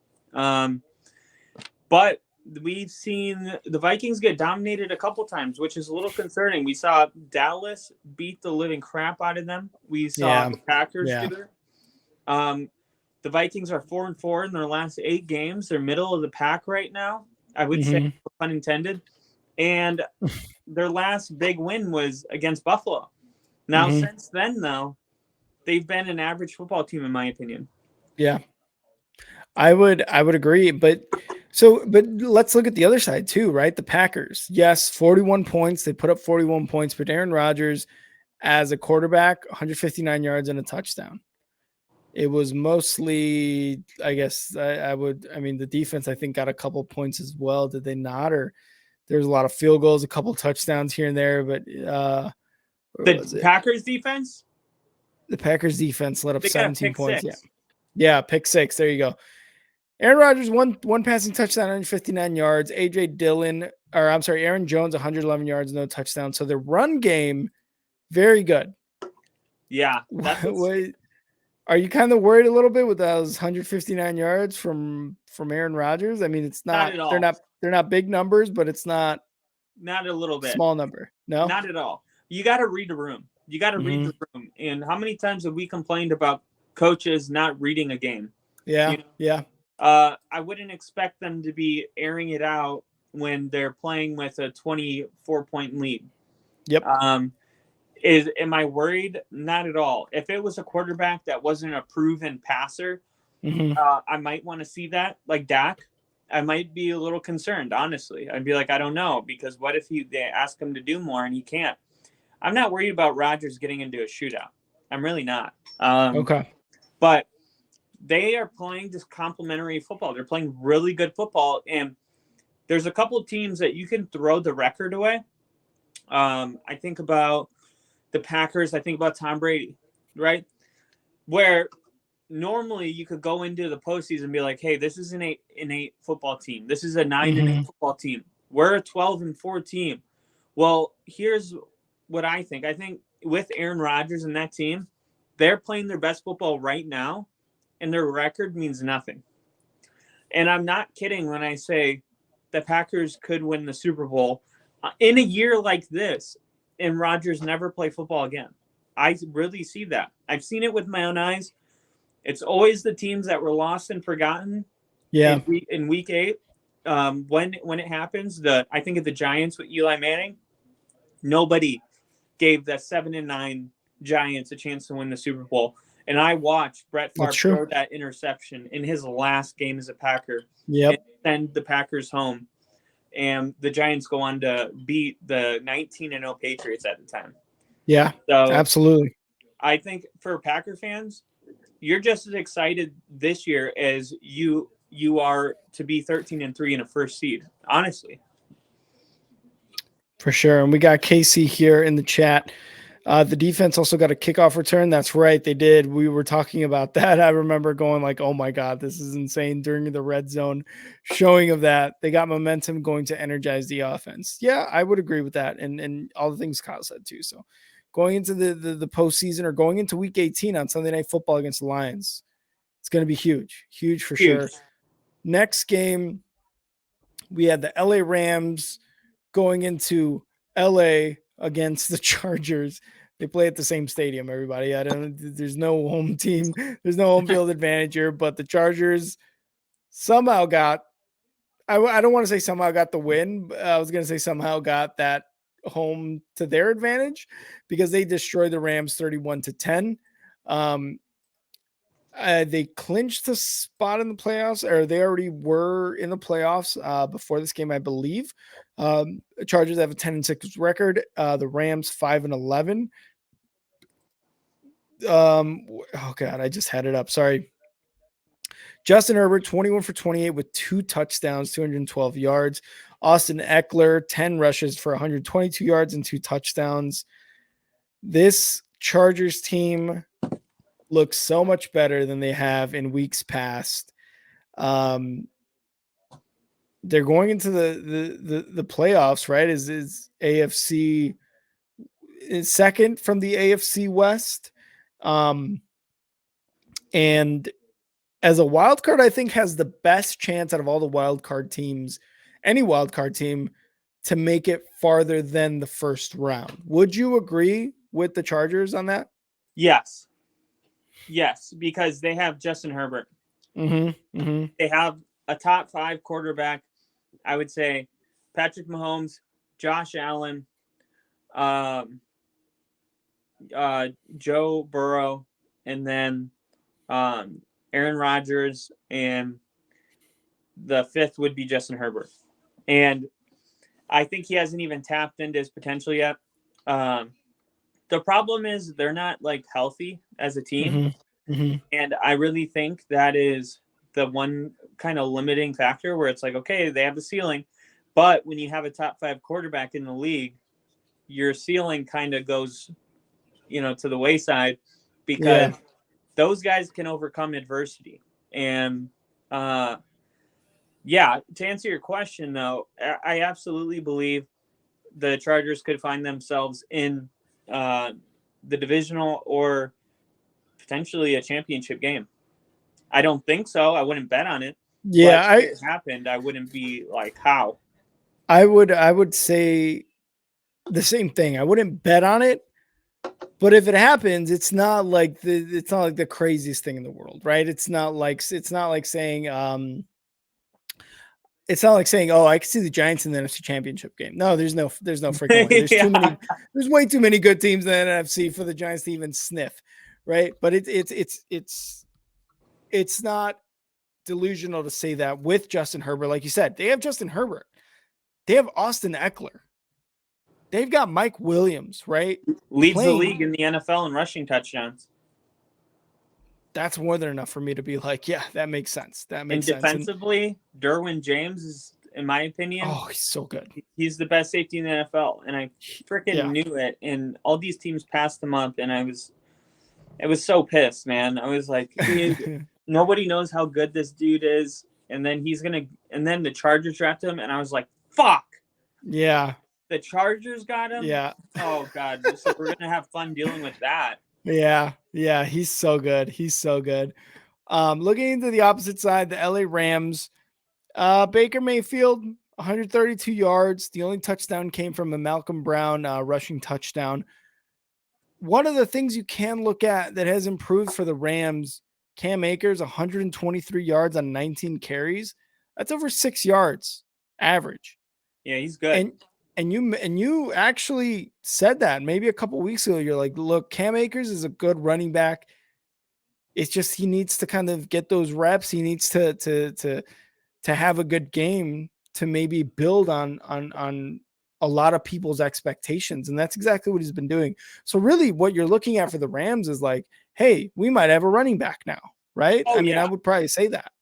But we've seen the Vikings get dominated a couple times, which is a little concerning. We saw Dallas beat the living crap out of them. We saw the Packers do it. The Vikings are 4-4 in their last 8 games. They're middle of the pack right now. I would say, pun intended. And their last big win was against Buffalo. Now, since then, though, they've been an average football team, in my opinion. Yeah, I would agree. But let's look at the other side too, right? The Packers, yes, 41 points. They put up 41 points, but Aaron Rodgers as a quarterback, 159 yards and a touchdown. It was mostly, I guess, the defense, I think, got a couple points as well. Did they not? Or there's a lot of field goals, a couple touchdowns here and there. But the Packers defense? The Packers defense let up 17 points. Yeah, pick 6. There you go. Aaron Rodgers, one passing touchdown, 159 yards. Aaron Jones, 111 yards, no touchdown. So the run game, very good. Yeah. Are you kind of worried a little bit with those 159 yards from Aaron Rodgers? I mean, it's not at all. They're not big numbers, but it's not a little bit small number. No, not at all. You got to read the room. Read the room. And how many times have we complained about coaches not reading a game? Yeah. I wouldn't expect them to be airing it out when they're playing with a 24-point lead. Yep. Am I worried? Not at all. If it was a quarterback that wasn't a proven passer, I might want to see that, like Dak. I might be a little concerned, honestly. I'd be like, I don't know, because what if they ask him to do more and he can't? I'm not worried about Rodgers getting into a shootout. I'm really not. Okay. But they are playing just complimentary football. They're playing really good football, and there's a couple of teams that you can throw the record away. I think about the Packers. I think about Tom Brady, right? Where normally you could go into the postseason and be like, hey, this is an 8-8 football team. This is a 9-8 football team. We're a 12-4 team. Well, here's what I think. I think with Aaron Rodgers and that team, they're playing their best football right now, and their record means nothing. And I'm not kidding when I say the Packers could win the Super Bowl in a year like this, and Rodgers never play football again. I really see that. I've seen it with my own eyes. It's always the teams that were lost and forgotten Yeah. in week 8. When it happens, I think of the Giants with Eli Manning. Nobody gave the 7-9 Giants a chance to win the Super Bowl. And I watched Brett Favre throw that interception in his last game as a Packer and send the Packers home. And the Giants go on to beat the 19-0 Patriots at the time. Yeah, so absolutely. I think for Packer fans, you're just as excited this year as you are to be 13-3 in a first seed, honestly. For sure. And we got Casey here in the chat. The defense also got a kickoff return. That's right. They did. We were talking about that. I remember going like, oh my God, this is insane during the red zone showing of that. They got momentum going to energize the offense. Yeah, I would agree with that. And all the things Kyle said too. So going into the postseason or going into week 18 on Sunday Night Football against the Lions, it's going to be huge. Huge for sure. Next game, we had the LA Rams going into LA against the Chargers. They play at the same stadium, everybody. There's no home team. There's no home field advantage here, but the Chargers somehow got, I don't want to say somehow got the win. But I was going to say somehow got that home to their advantage because they destroyed the Rams 31-10. They clinched the spot in the playoffs, or they already were in the playoffs before this game, I believe. Chargers have a 10-6 record. The Rams 5-11. Oh God, I just had it up. Sorry. Justin Herbert 21 for 28 with 2 touchdowns, 212 yards. Austin Eckler 10 rushes for 122 yards and 2 touchdowns. This Chargers team looks so much better than they have in weeks past. They're going into the playoffs, right? Is AFC is second from the AFC West. And as a wild card, I think has the best chance out of all the wild card teams, any wild card team, to make it farther than the first round. Would you agree with the Chargers on that? Yes. Yes, because they have Justin Herbert. They have a top 5 quarterback. I would say Patrick Mahomes, Josh Allen, Joe Burrow, and then Aaron Rodgers, and the 5th would be Justin Herbert. And I think he hasn't even tapped into his potential yet. The problem is they're not like healthy as a team. And I really think that is the one kind of limiting factor where it's like, okay, they have the ceiling, but when you have a top 5 quarterback in the league, your ceiling kind of goes, to the wayside because those guys can overcome adversity. And to answer your question though, I absolutely believe the Chargers could find themselves in the divisional or potentially a championship game. I don't think so. I wouldn't bet on it. Yeah, if it happened, I wouldn't be like, how? I would say the same thing. I wouldn't bet on it, but if it happens, it's not like the craziest thing in the world, right? It's not like saying oh, I can see the Giants in the NFC Championship game. No, there's no freaking way. There's too many. There's way too many good teams in the NFC for the Giants to even sniff, right? But it's not delusional to say that with Justin Herbert, like you said, they have Justin Herbert, they have Austin Eckler, they've got Mike Williams, right? Leads the league in the NFL in rushing touchdowns. That's more than enough for me to be like, yeah, that makes sense. That makes sense. Defensively, Derwin James is, in my opinion, he's so good. He's the best safety in the NFL, and I freaking knew it. And all these teams passed him up, and I was so pissed, man. I was like, nobody knows how good this dude is, and then the Chargers draft him, and I was like, fuck. Yeah. The Chargers got him. Yeah. Oh God! So we're gonna have fun dealing with that. Yeah. Yeah. He's so good. He's so good. Looking into the opposite side, the LA Rams, Baker Mayfield, 132 yards. The only touchdown came from a Malcolm Brown rushing touchdown. One of the things you can look at that has improved for the Rams, Cam Akers, 123 yards on 19 carries. That's over 6 yards average. Yeah, he's good. And you actually said that maybe a couple weeks ago. You're like, look, Cam Akers is a good running back. It's just he needs to kind of get those reps. He needs to have a good game to maybe build on a lot of people's expectations. And that's exactly what he's been doing. So really what you're looking at for the Rams is like, hey, we might have a running back now, right? Oh I mean, yeah. I would probably say that.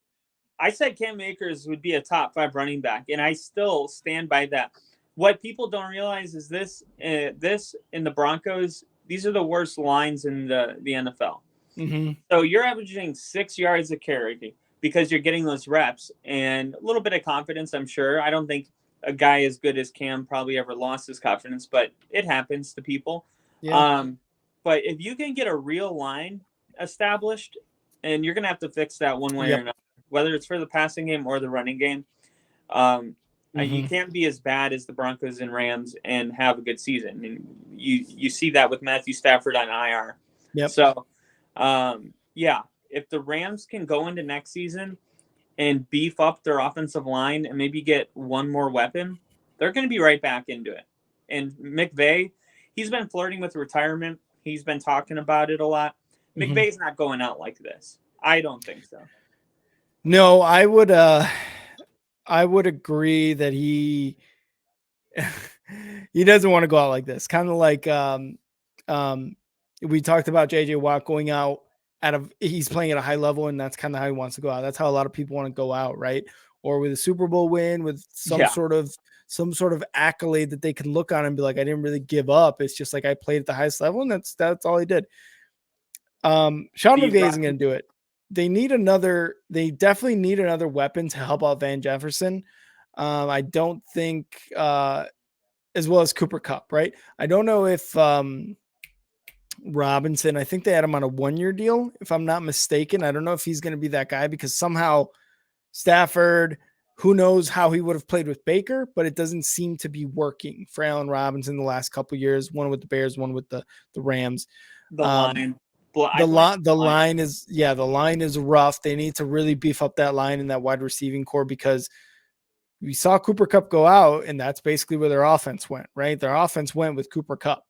I said Cam Akers would be a top 5 running back, and I still stand by that. What people don't realize is this in the Broncos, these are the worst lines in the NFL. Mm-hmm. So you're averaging 6 yards a carry because you're getting those reps and a little bit of confidence, I'm sure. I don't think a guy as good as Cam probably ever lost his confidence, but it happens to people. Yeah. But if you can get a real line established, and you're going to have to fix that one way or another, whether it's for the passing game or the running game, you can't be as bad as the Broncos and Rams and have a good season. And you see that with Matthew Stafford on IR. Yep. So, if the Rams can go into next season and beef up their offensive line and maybe get one more weapon, they're going to be right back into it. And McVay, he's been flirting with retirement. He's been talking about it a lot. McVay's not going out like this. I don't think so. No, I would agree that he doesn't want to go out like this. Kind of like we talked about JJ Watt going out he's playing at a high level, and that's kind of how he wants to go out. That's how a lot of people want to go out, right? Or with a Super Bowl win, with some sort of accolade that they can look on and be like, I didn't really give up. It's just like I played at the highest level, and that's all he did. Sean McVay isn't going to do it. They definitely need another weapon to help out Van Jefferson. I don't think, as well as Cooper Kupp, right? I don't know if Robinson, I think they had him on a 1-year deal, if I'm not mistaken. I don't know if he's going to be that guy, because somehow Stafford, who knows how he would have played with Baker, but it doesn't seem to be working for Allen Robinson the last couple of years, one with the Bears, one with the Rams. The line. The line is rough. They need to really beef up that line and that wide receiving core, because we saw Cooper Kupp go out, and that's basically where their offense went, right? Their offense went with Cooper Kupp.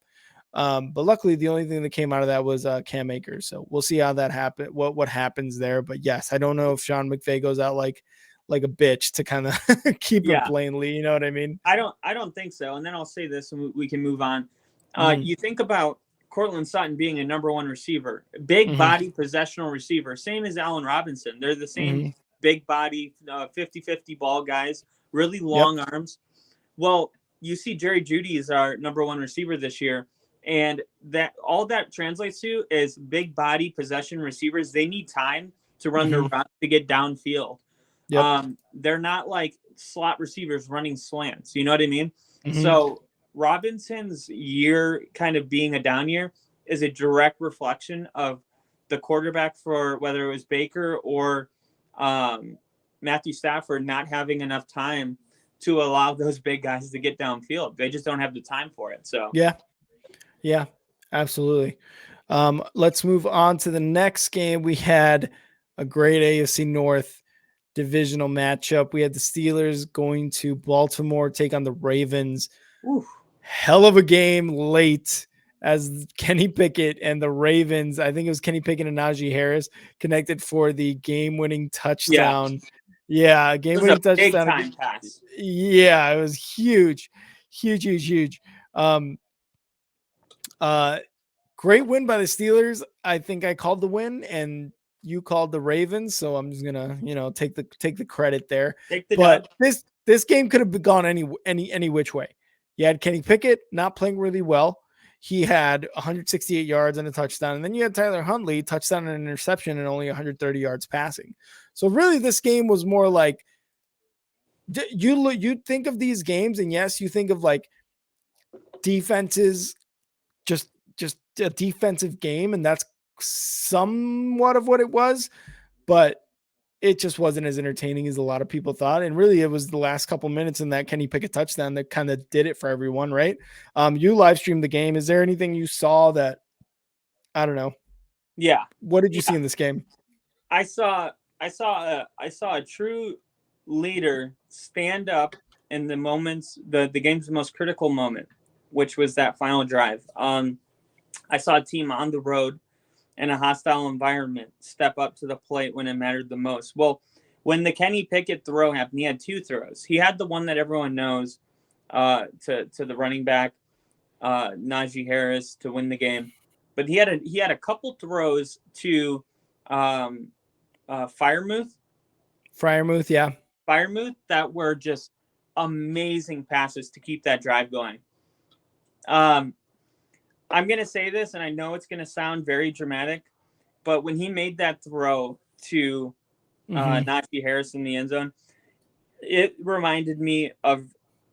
But luckily, the only thing that came out of that was Cam Akers. So we'll see how that happens. What happens there? But yes, I don't know if Sean McVay goes out like a bitch, to kind of keep it plainly. You know what I mean? I don't think so. And then I'll say this, and we can move on. You think about Cortland Sutton being a number 1 receiver, big body possessional receiver, same as Allen Robinson. They're the same big body, 50-50 ball guys, really long arms. Well, you see Jerry Jeudy is our number 1 receiver this year. And that all that translates to is big body possession receivers. They need time to run their routes to get downfield. They're not like slot receivers running slants. You know what I mean? So Robinson's year kind of being a down year is a direct reflection of the quarterback, for whether it was Baker or Matthew Stafford, not having enough time to allow those big guys to get downfield. They just don't have the time for it. So yeah, absolutely. Let's move on to the next game. We had a great AFC North divisional matchup. We had the Steelers going to Baltimore, take on the Ravens. Oof. Hell of a game late, as Kenny Pickett and the Ravens, I think it was Kenny Pickett and Najee Harris, connected for the game-winning touchdown. Yeah, game-winning touchdown. Big time pass. Yeah, it was huge. Great win by the Steelers. I think I called the win, and you called the Ravens, so I'm just gonna, take the credit there. But this game could have gone any which way. You had Kenny Pickett not playing really well. He had 168 yards and a touchdown, and then you had Tyler Huntley, touchdown and an interception, and only 130 yards passing. So really, this game was more like, you think of these games, and yes, you think of like defenses, just a defensive game, and that's somewhat of what it was, but it just wasn't as entertaining as a lot of people thought. And really, it was the last couple minutes in that Kenny Pickett touchdown that kind of did it for everyone, right? You live streamed the game. Is there anything you saw that, I don't know? Yeah. What did you see in this game? I saw a true leader stand up in the moments, the game's most critical moment, which was that final drive. I saw a team on the road in a hostile environment step up to the plate when it mattered the most. Well, when the Kenny Pickett throw happened, he had two throws. He had the one that everyone knows to the running back, Najee Harris, to win the game. But he had a couple throws to Firemouth, yeah. Firemouth that were just amazing passes to keep that drive going. I'm going to say this, and I know it's going to sound very dramatic, but when he made that throw to Najee Harris in the end zone, it reminded me of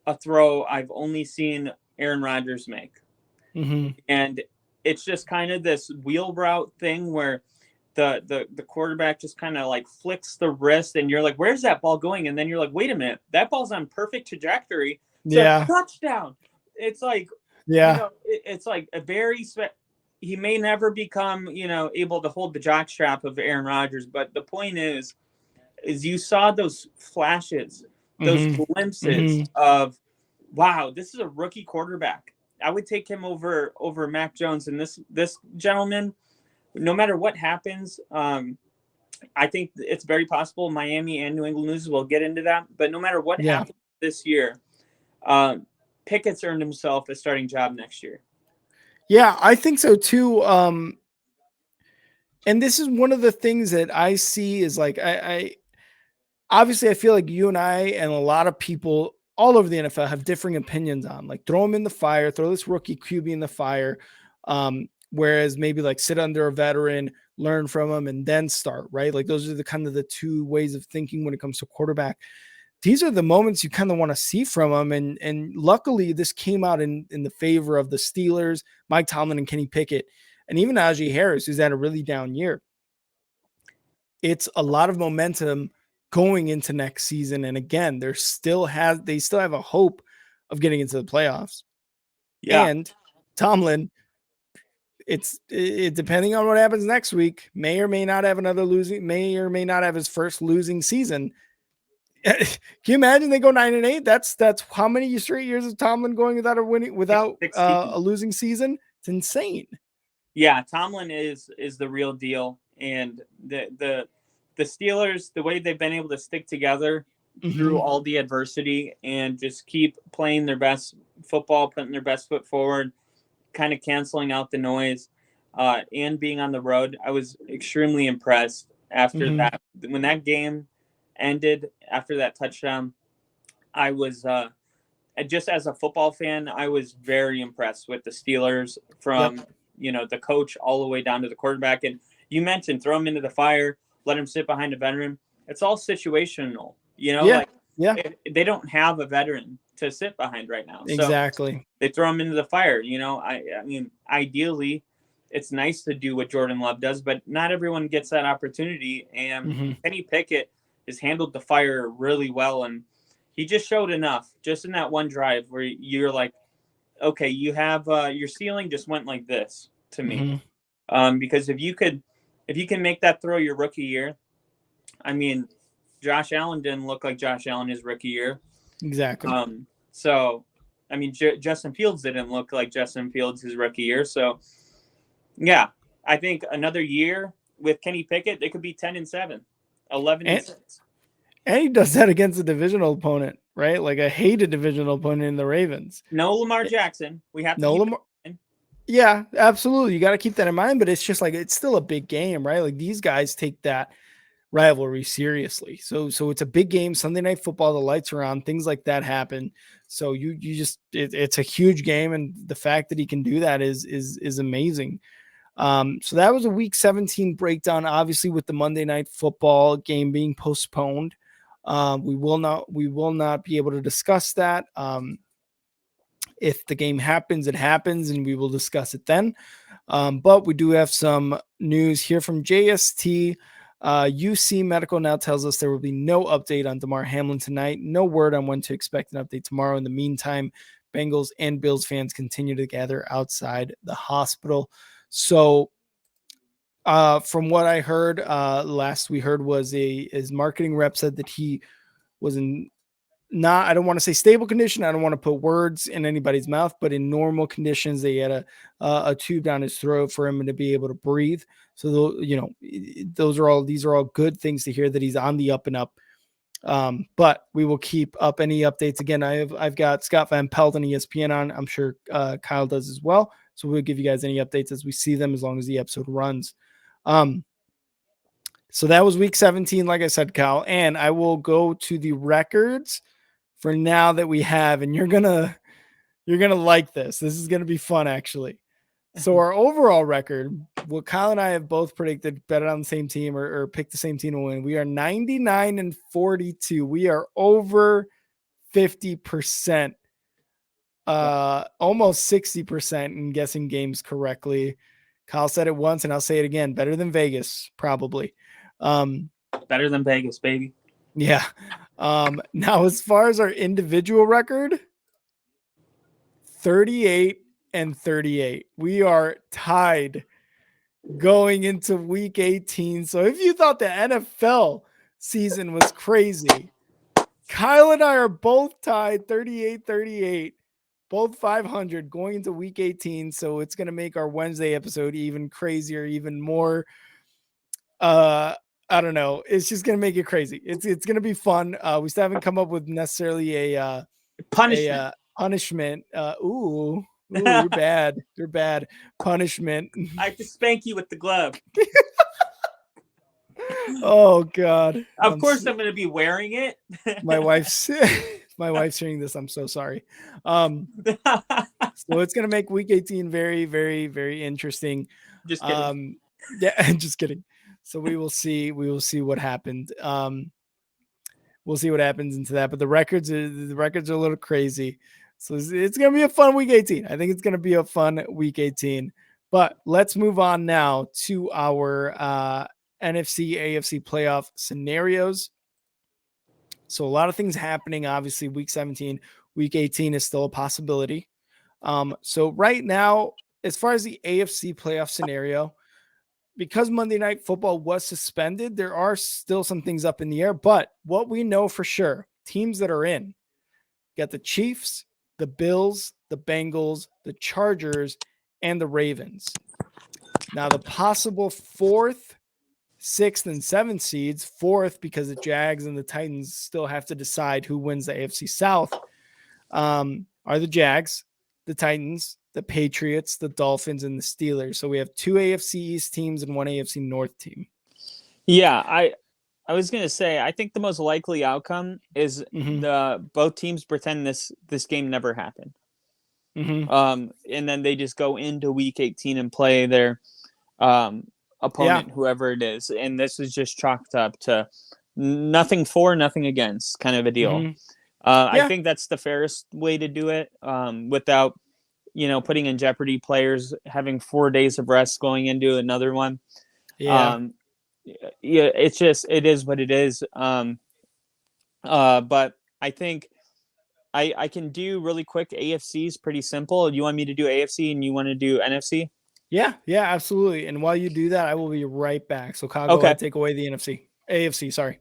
a throw I've only seen Aaron Rodgers make. And it's just kind of this wheel route thing where the quarterback just kind of like flicks the wrist, and you're like, where's that ball going? And then you're like, wait a minute, that ball's on perfect trajectory. It's a touchdown. It's like, it's like a very he may never become, able to hold the jockstrap of Aaron Rodgers, but the point is you saw those flashes, those glimpses of, wow, this is a rookie quarterback. I would take him over Mac Jones. And this gentleman, no matter what happens, I think it's very possible Miami and New England loses. We'll get into that. But no matter what happens this year, Pickett's earned himself a starting job next year. Yeah, I think so too. And this is one of the things that I see is like, I obviously I feel like you and I and a lot of people all over the NFL have differing opinions on, like, throw him in the fire, throw this rookie QB in the fire. Whereas maybe like sit under a veteran, learn from him, and then start, right? Like those are the kind of the two ways of thinking when it comes to quarterback. These are the moments you kind of want to see from him. And luckily this came out in the favor of the Steelers, Mike Tomlin and Kenny Pickett, and even Najee Harris, who's had a really down year. It's a lot of momentum going into next season. And again, they still have a hope of getting into the playoffs. Yeah. And Tomlin, it depending on what happens next week, may or may not have his first losing season. Can you imagine they go 9-8? That's how many straight years of Tomlin going without a losing season? It's insane. Yeah, Tomlin is the real deal, and the Steelers, the way they've been able to stick together through all the adversity and just keep playing their best football, putting their best foot forward, kind of canceling out the noise, and being on the road. I was extremely impressed after that. When that game ended, after that touchdown, I was just as a football fan, I was very impressed with the Steelers from the coach all the way down to the quarterback. And you mentioned throw him into the fire, let him sit behind a veteran. It's all situational, they don't have a veteran to sit behind right now. Exactly. So they throw him into the fire. I mean, ideally, it's nice to do what Jordan Love does, but not everyone gets that opportunity. And Kenny Pickett has handled the fire really well, and he just showed enough just in that one drive where you're like, okay, you have your ceiling just went like this to me. Because if you can make that throw your rookie year, I mean, Josh Allen didn't look like Josh Allen his rookie year. Exactly. So, I mean, Justin Fields didn't look like Justin Fields his rookie year. So, yeah, I think another year with Kenny Pickett, they could be 10-7, 11-6. And he does that against a divisional opponent, right? Like a hated divisional opponent in the Ravens. No Lamar Jackson. We have to keep Lamar. Yeah, absolutely. You got to keep that in mind, but it's just like, it's still a big game, right? Like these guys take that rivalry seriously. So it's a big game, Sunday Night Football, the lights are on, things like that happen. So you just, it's a huge game. And the fact that he can do that is amazing. So that was a week 17 breakdown, obviously with the Monday Night Football game being postponed. We will not be able to discuss that. If the game happens, it happens, and we will discuss it then. But we do have some news here from JST. UC Medical now tells us there will be no update on Damar Hamlin tonight. No word on when to expect an update tomorrow. In the meantime, Bengals and Bills fans continue to gather outside the hospital. So, from what I heard, last we heard was his marketing rep said that he was in not, I don't want to say stable condition. I don't want to put words in anybody's mouth, but in normal conditions, they had a tube down his throat for him to be able to breathe. So, these are all good things to hear that he's on the up and up. But we will keep up any updates. Again, I've got Scott Van Pelt on ESPN on. I'm sure Kyle does as well. So we'll give you guys any updates as we see them, as long as the episode runs. So that was week 17, like I said, Kyle, and I will go to the records for now that we have, and you're gonna like this. This is gonna be fun, actually. So our overall record, what Kyle and I have both predicted, bet on the same team or picked the same team to win. We are 99-42. We are over 50%, almost 60% in guessing games correctly. Kyle said it once, and I'll say it again. Better than Vegas, probably. Better than Vegas, baby. Yeah. Now, as far as our individual record, 38-38. We are tied going into week 18. So if you thought the NFL season was crazy, Kyle and I are both tied 38-38, both 500 going into week 18. So it's going to make our Wednesday episode even crazier, even more. I don't know. It's just going to make it crazy. It's going to be fun. We still haven't come up with necessarily a punishment. Ooh, you're bad. You're bad. Punishment. I have to spank you with the glove. Oh God. Of course I'm going to be wearing it. My wife's hearing this. I'm so sorry. So it's going to make week 18 very, very, very interesting. Just kidding. Yeah, just kidding. So we will see what happened. We'll see what happens into that. But the records are a little crazy. So it's going to be a fun week 18. I think it's going to be a fun week 18. But let's move on now to our NFC, AFC playoff scenarios. So a lot of things happening. Obviously, week 17, week 18 is still a possibility. So right now, as far as the AFC playoff scenario, because Monday Night Football was suspended, there are still some things up in the air. But what we know for sure, teams that are in, got the Chiefs, the Bills, the Bengals, the Chargers, and the Ravens. Now, the possible 4th, 6th, and 7th seeds, 4th because the Jags and the Titans still have to decide who wins the AFC South, are the Jags, the Titans, the Patriots, the Dolphins, and the Steelers. So we have 2 AFC East teams and 1 AFC North team. Yeah, I was gonna say I think the most likely outcome is both teams pretend this game never happened. And then they just go into week 18 and play their opponent, whoever it is, and this is just chalked up to nothing for, nothing against kind of a deal. I think that's the fairest way to do it, without putting in jeopardy players having 4 days of rest going into another one. It is what it is. But I think I can do really quick. AFC is pretty simple. You want me to do AFC and you want to do NFC? Yeah, absolutely. And while you do that, I will be right back. So Kyle, go ahead, take away the AFC, sorry.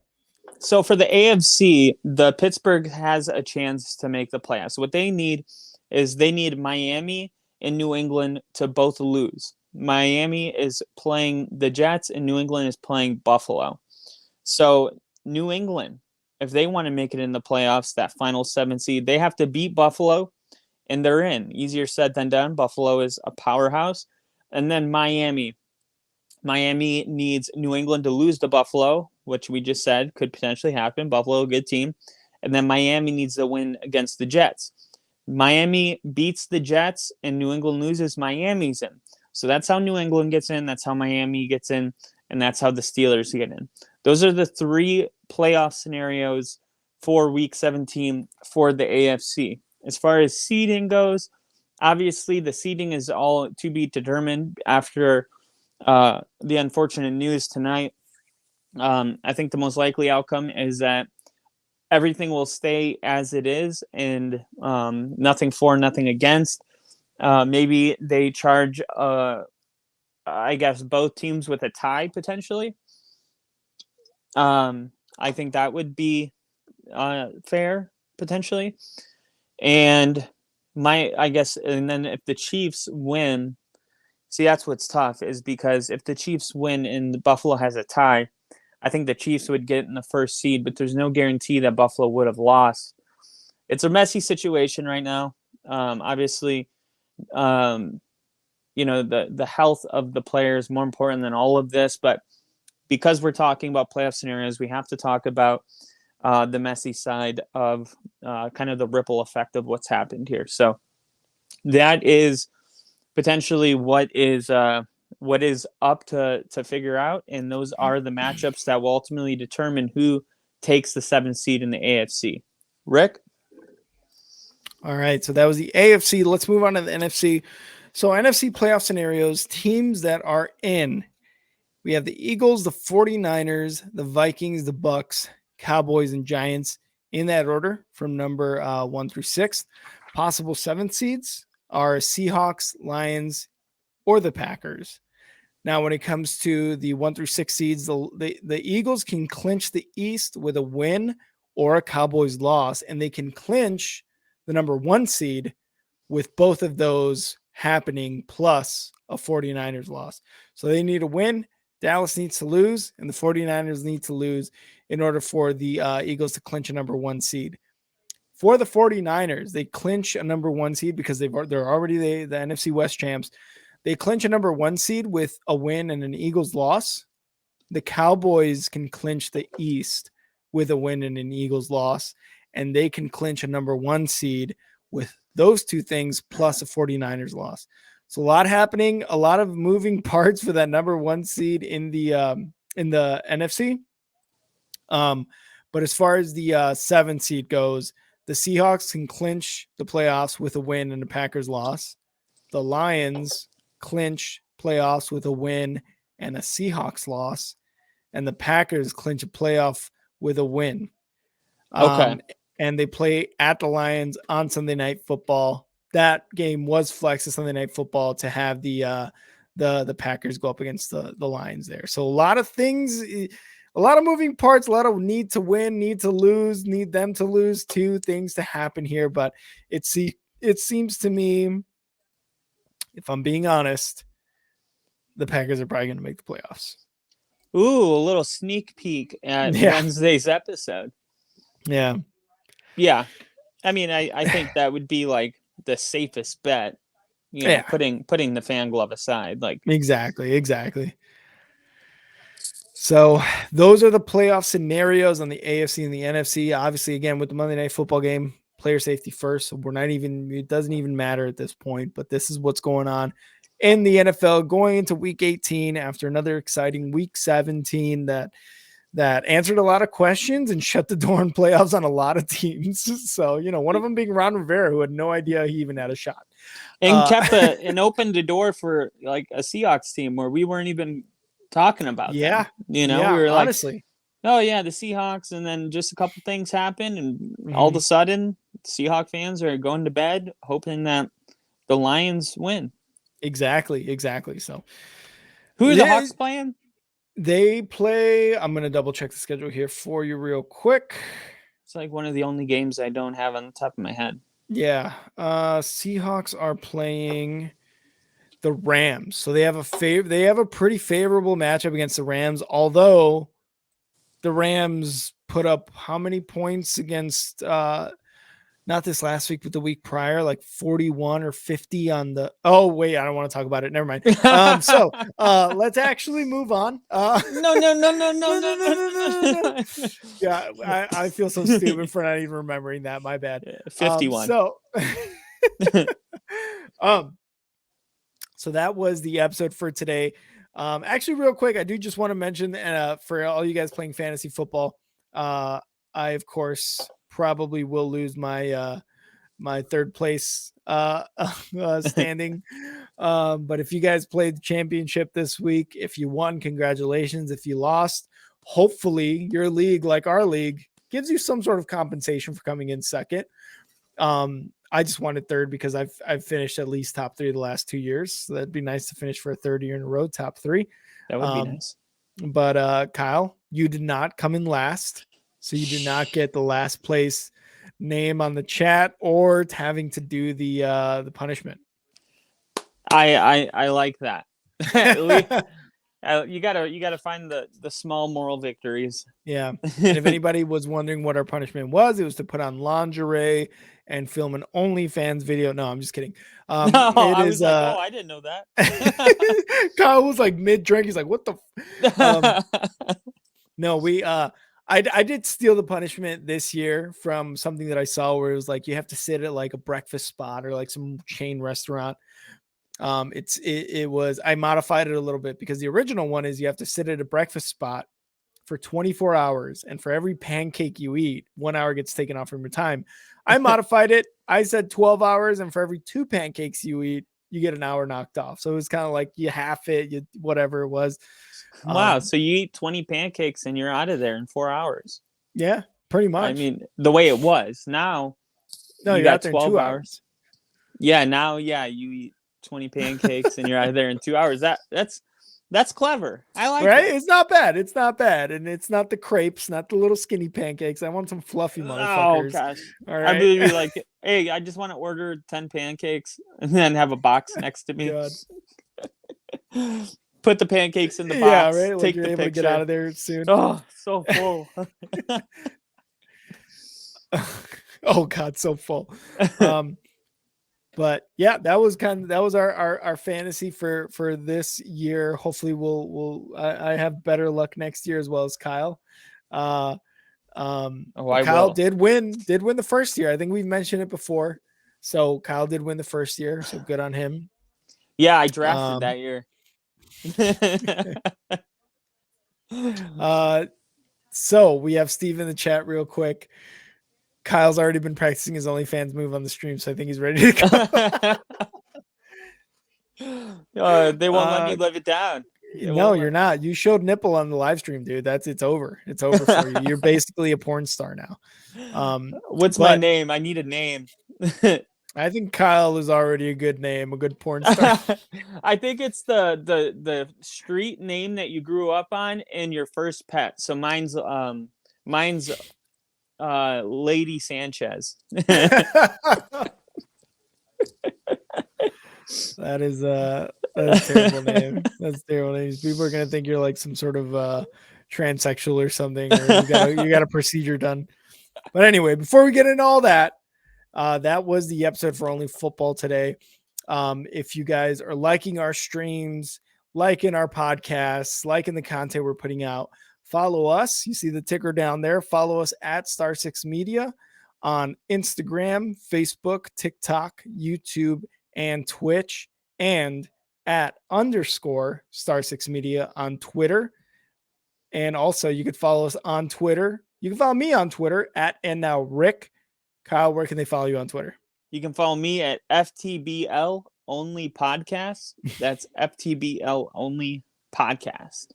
So for the AFC, the Pittsburgh has a chance to make the playoffs. What they need is Miami and New England to both lose. Miami is playing the Jets and New England is playing Buffalo. So New England, if they want to make it in the playoffs, that final 7 seed, they have to beat Buffalo and they're in. Easier said than done. Buffalo is a powerhouse. And then Miami needs New England to lose to Buffalo, which we just said could potentially happen. Buffalo, a good team. And then Miami needs to win against the Jets. Miami beats the Jets and New England loses, Miami's in. So that's how New England gets in. That's how Miami gets in. And that's how the Steelers get in. Those are the 3 playoff scenarios for week 17 for the AFC. As far as seeding goes, obviously the seeding is all to be determined after the unfortunate news tonight. I think the most likely outcome is that everything will stay as it is, and nothing for, nothing against. Maybe they charge, I guess, both teams with a tie potentially. I think that would be fair potentially. And and then if the Chiefs win, see, that's what's tough, is because if the Chiefs win and Buffalo has a tie, I think the Chiefs would get in the first seed, but there's no guarantee that Buffalo would have lost. It's a messy situation right now. Obviously, the health of the players is more important than all of this, but because we're talking about playoff scenarios, we have to talk about the messy side of kind of the ripple effect of what's happened here. So that is potentially what is up to figure out, and those are the matchups that will ultimately determine who takes the 7th seed in the AFC. Rick? All right, so that was the AFC. Let's move on to the NFC. So NFC playoff scenarios, teams that are in. We have the Eagles, the 49ers, the Vikings, the Bucks, Cowboys, and Giants in that order from number 1 through 6. Possible 7th seeds are Seahawks, Lions, or the Packers. Now, when it comes to the 1 through 6 seeds, the Eagles can clinch the East with a win or a Cowboys loss, and they can clinch the number 1 seed with both of those happening plus a 49ers loss. So they need a win. Dallas needs to lose, and the 49ers need to lose in order for the Eagles to clinch a number 1 seed. For the 49ers, they clinch a number 1 seed because they're already the NFC West champs. They clinch a number 1 seed with a win and an Eagles loss. The Cowboys can clinch the East with a win and an Eagles loss, and they can clinch a number 1 seed with those two things plus a 49ers loss. So a lot happening, a lot of moving parts for that number 1 seed in the NFC. But as far as the 7th seed goes, the Seahawks can clinch the playoffs with a win and a Packers loss. The Lions clinch playoffs with a win and a Seahawks loss, and the Packers clinch a playoff with a win. Okay. And they play at the Lions on Sunday Night Football. That game was flexed to Sunday Night Football to have the Packers go up against the Lions there. So a lot of things, a lot of moving parts, a lot of need to win, need to lose, need them to lose, two things to happen here. But it seems to me, if I'm being honest, the Packers are probably going to make the playoffs. Ooh, a little sneak peek at Wednesday's episode. Yeah. Yeah. I mean, I think that would be like the safest bet, putting the fan glove aside. Like Exactly. So those are the playoff scenarios on the AFC and the NFC. Obviously, again, with the Monday Night Football game, player safety first. So it doesn't even matter at this point, but this is what's going on in the NFL going into week 18 after another exciting week 17 that answered a lot of questions and shut the door on playoffs on a lot of teams. So, one of them being Ron Rivera, who had no idea he even had a shot. And kept and opened the door for like a Seahawks team where we weren't even talking about them. We were honestly. Like, oh yeah, the Seahawks, and then just a couple things happened, and all of a sudden, Seahawk fans are going to bed hoping that the Lions win. Exactly. So, who are the Hawks playing? They play. I'm gonna double check the schedule here for you real quick. It's like one of the only games I don't have on the top of my head. Yeah, Seahawks are playing the Rams, so they have a pretty favorable matchup against the Rams. Although the Rams put up how many points against not this last week, but the week prior, like 41 or 50 on the. Oh wait, I don't want to talk about it. Never mind. So let's actually move on. No. Yeah, I feel so stupid for not even remembering that. My bad. 51. So that was the episode for today. Actually, real quick, I do just want to mention for all you guys playing fantasy football, I of course probably will lose my my third place standing. But if you guys played the championship this week, if you won, congratulations. If you lost, hopefully your league, like our league, gives you some sort of compensation for coming in second. I just wanted third because I've finished at least top 3 the last 2 years. So that'd be nice to finish for a third year in a row, top 3. That would be nice. But Kyle, you did not come in last. So you did not get the last place name on the chat or having to do the punishment. I like that. You gotta find the small moral victories. Yeah. And if anybody was wondering what our punishment was, it was to put on lingerie and film an OnlyFans video. No, I'm just kidding. No, I was like, oh, I didn't know that. Kyle was like mid drink. He's like, what the? No, I did steal the punishment this year from something that I saw where it was like you have to sit at like a breakfast spot or like some chain restaurant. It was, I modified it a little bit because the original one is you have to sit at a breakfast spot for 24 hours, and for every pancake you eat, 1 hour gets taken off from your time. I modified it. I said 12 hours, and for every 2 pancakes you eat, you get an hour knocked off. So it was kind of like you half it, you whatever it was. Wow. So you eat 20 pancakes and you're out of there in 4 hours. Yeah, pretty much. I mean, the way it was. Now, no, you're out there in 2 hours. Yeah, now, you eat 20 pancakes and you're out of there in 2 hours. That's clever. I like it. Right? It's not bad. It's not bad. And it's not the crepes, not the little skinny pancakes. I want some fluffy motherfuckers. Oh, gosh. All right. I'd really be like, hey, I just want to order 10 pancakes and then have a box next to me. Put the pancakes in the box. Yeah, right. Like take you're the able picture. To get out of there soon. Oh, so full. Oh, God, so full. But yeah, that was our fantasy for this year. Hopefully I have better luck next year as well as Kyle. Kyle did win the first year. I think we've mentioned it before. So Kyle did win the first year. So good on him. Yeah, I drafted that year. So we have Steve in the chat real quick. Kyle's already been practicing his OnlyFans move on the stream, so I think he's ready to go. They won't let me live it down. No, you're not. You showed nipple on the live stream, dude. It's over. It's over for you. You're basically a porn star now. What's my name? I need a name. I think Kyle is already a good name, a good porn star. I think it's the street name that you grew up on and your first pet. So mine's Lady Sanchez. That is a terrible name. That's a terrible name. People are gonna think you're like some sort of transsexual or something, or you got a procedure done. But anyway, before we get into all that, that was the episode for Only Football today. If you guys are liking our streams, liking our podcasts, liking the content we're putting out, follow us. You see the ticker down there. Follow us at Star 6 Media on Instagram, Facebook, TikTok, YouTube, and Twitch, and at _Star 6 Media on Twitter. And also you could follow us on Twitter. You can follow me on Twitter at @andnowrick. Kyle, where can they follow you on Twitter? You can follow me at FTBL Only Podcast. That's FTBL Only Podcast.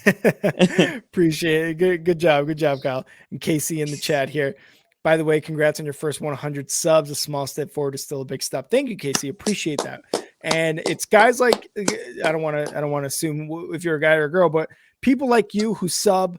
Appreciate it. Good job, Kyle. And Casey in the chat here. By the way, congrats on your first 100 subs. A small step forward is still a big step. Thank you, Casey. Appreciate that. And it's guys like, I don't want to assume if you're a guy or a girl, but people like you who sub,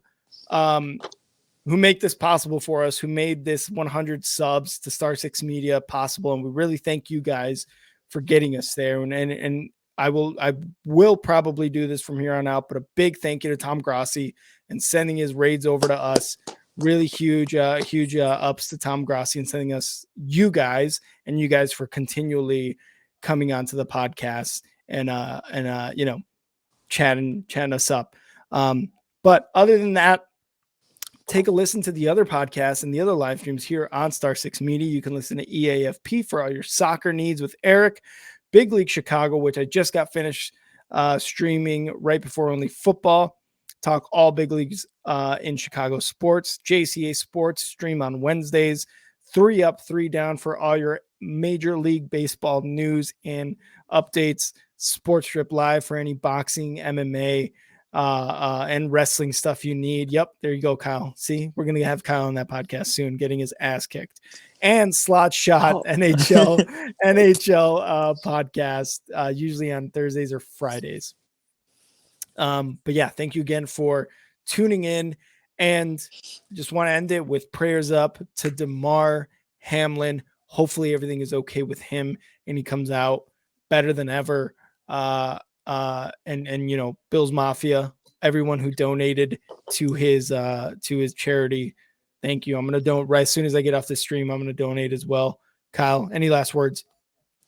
who make this possible for us, who made this 100 subs to Star 6 Media possible. And we really thank you guys for getting us there. And I will probably do this from here on out, but a big thank you to Tom Grossi and sending his raids over to us. Really huge ups to Tom Grossi and sending us you guys for continually coming onto the podcast and chatting us up. But other than that, take a listen to the other podcasts and the other live streams here on Star 6 Media. You can listen to EAFP for all your soccer needs with Eric, Big League Chicago, which I just got finished streaming right before Only Football. Talk all big leagues in Chicago sports. JCA Sports stream on Wednesdays. 3 Up, 3 Down for all your Major League Baseball news and updates. Sports Strip Live for any boxing, MMA, and wrestling stuff you need. Yep, there you go, Kyle. See, we're going to have Kyle on that podcast soon, getting his ass kicked. And Slot Shot NHL podcast, usually on Thursdays or Fridays. But yeah, thank you again for tuning in, and just want to end it with prayers up to Damar Hamlin. Hopefully everything is okay with him and he comes out better than ever. And you know, Bills Mafia, everyone who donated to his charity, thank you. I'm gonna donate right as soon as I get off the stream. I'm gonna donate as well. Kyle, any last words?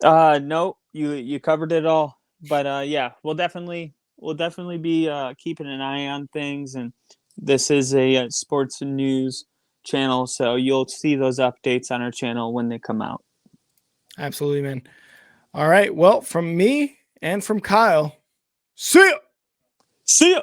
No, you covered it all. But yeah, we'll definitely be keeping an eye on things, and this is a sports and news channel, so you'll see those updates on our channel when they come out. Absolutely, man. All right. Well, from me and from Kyle, see ya. See ya.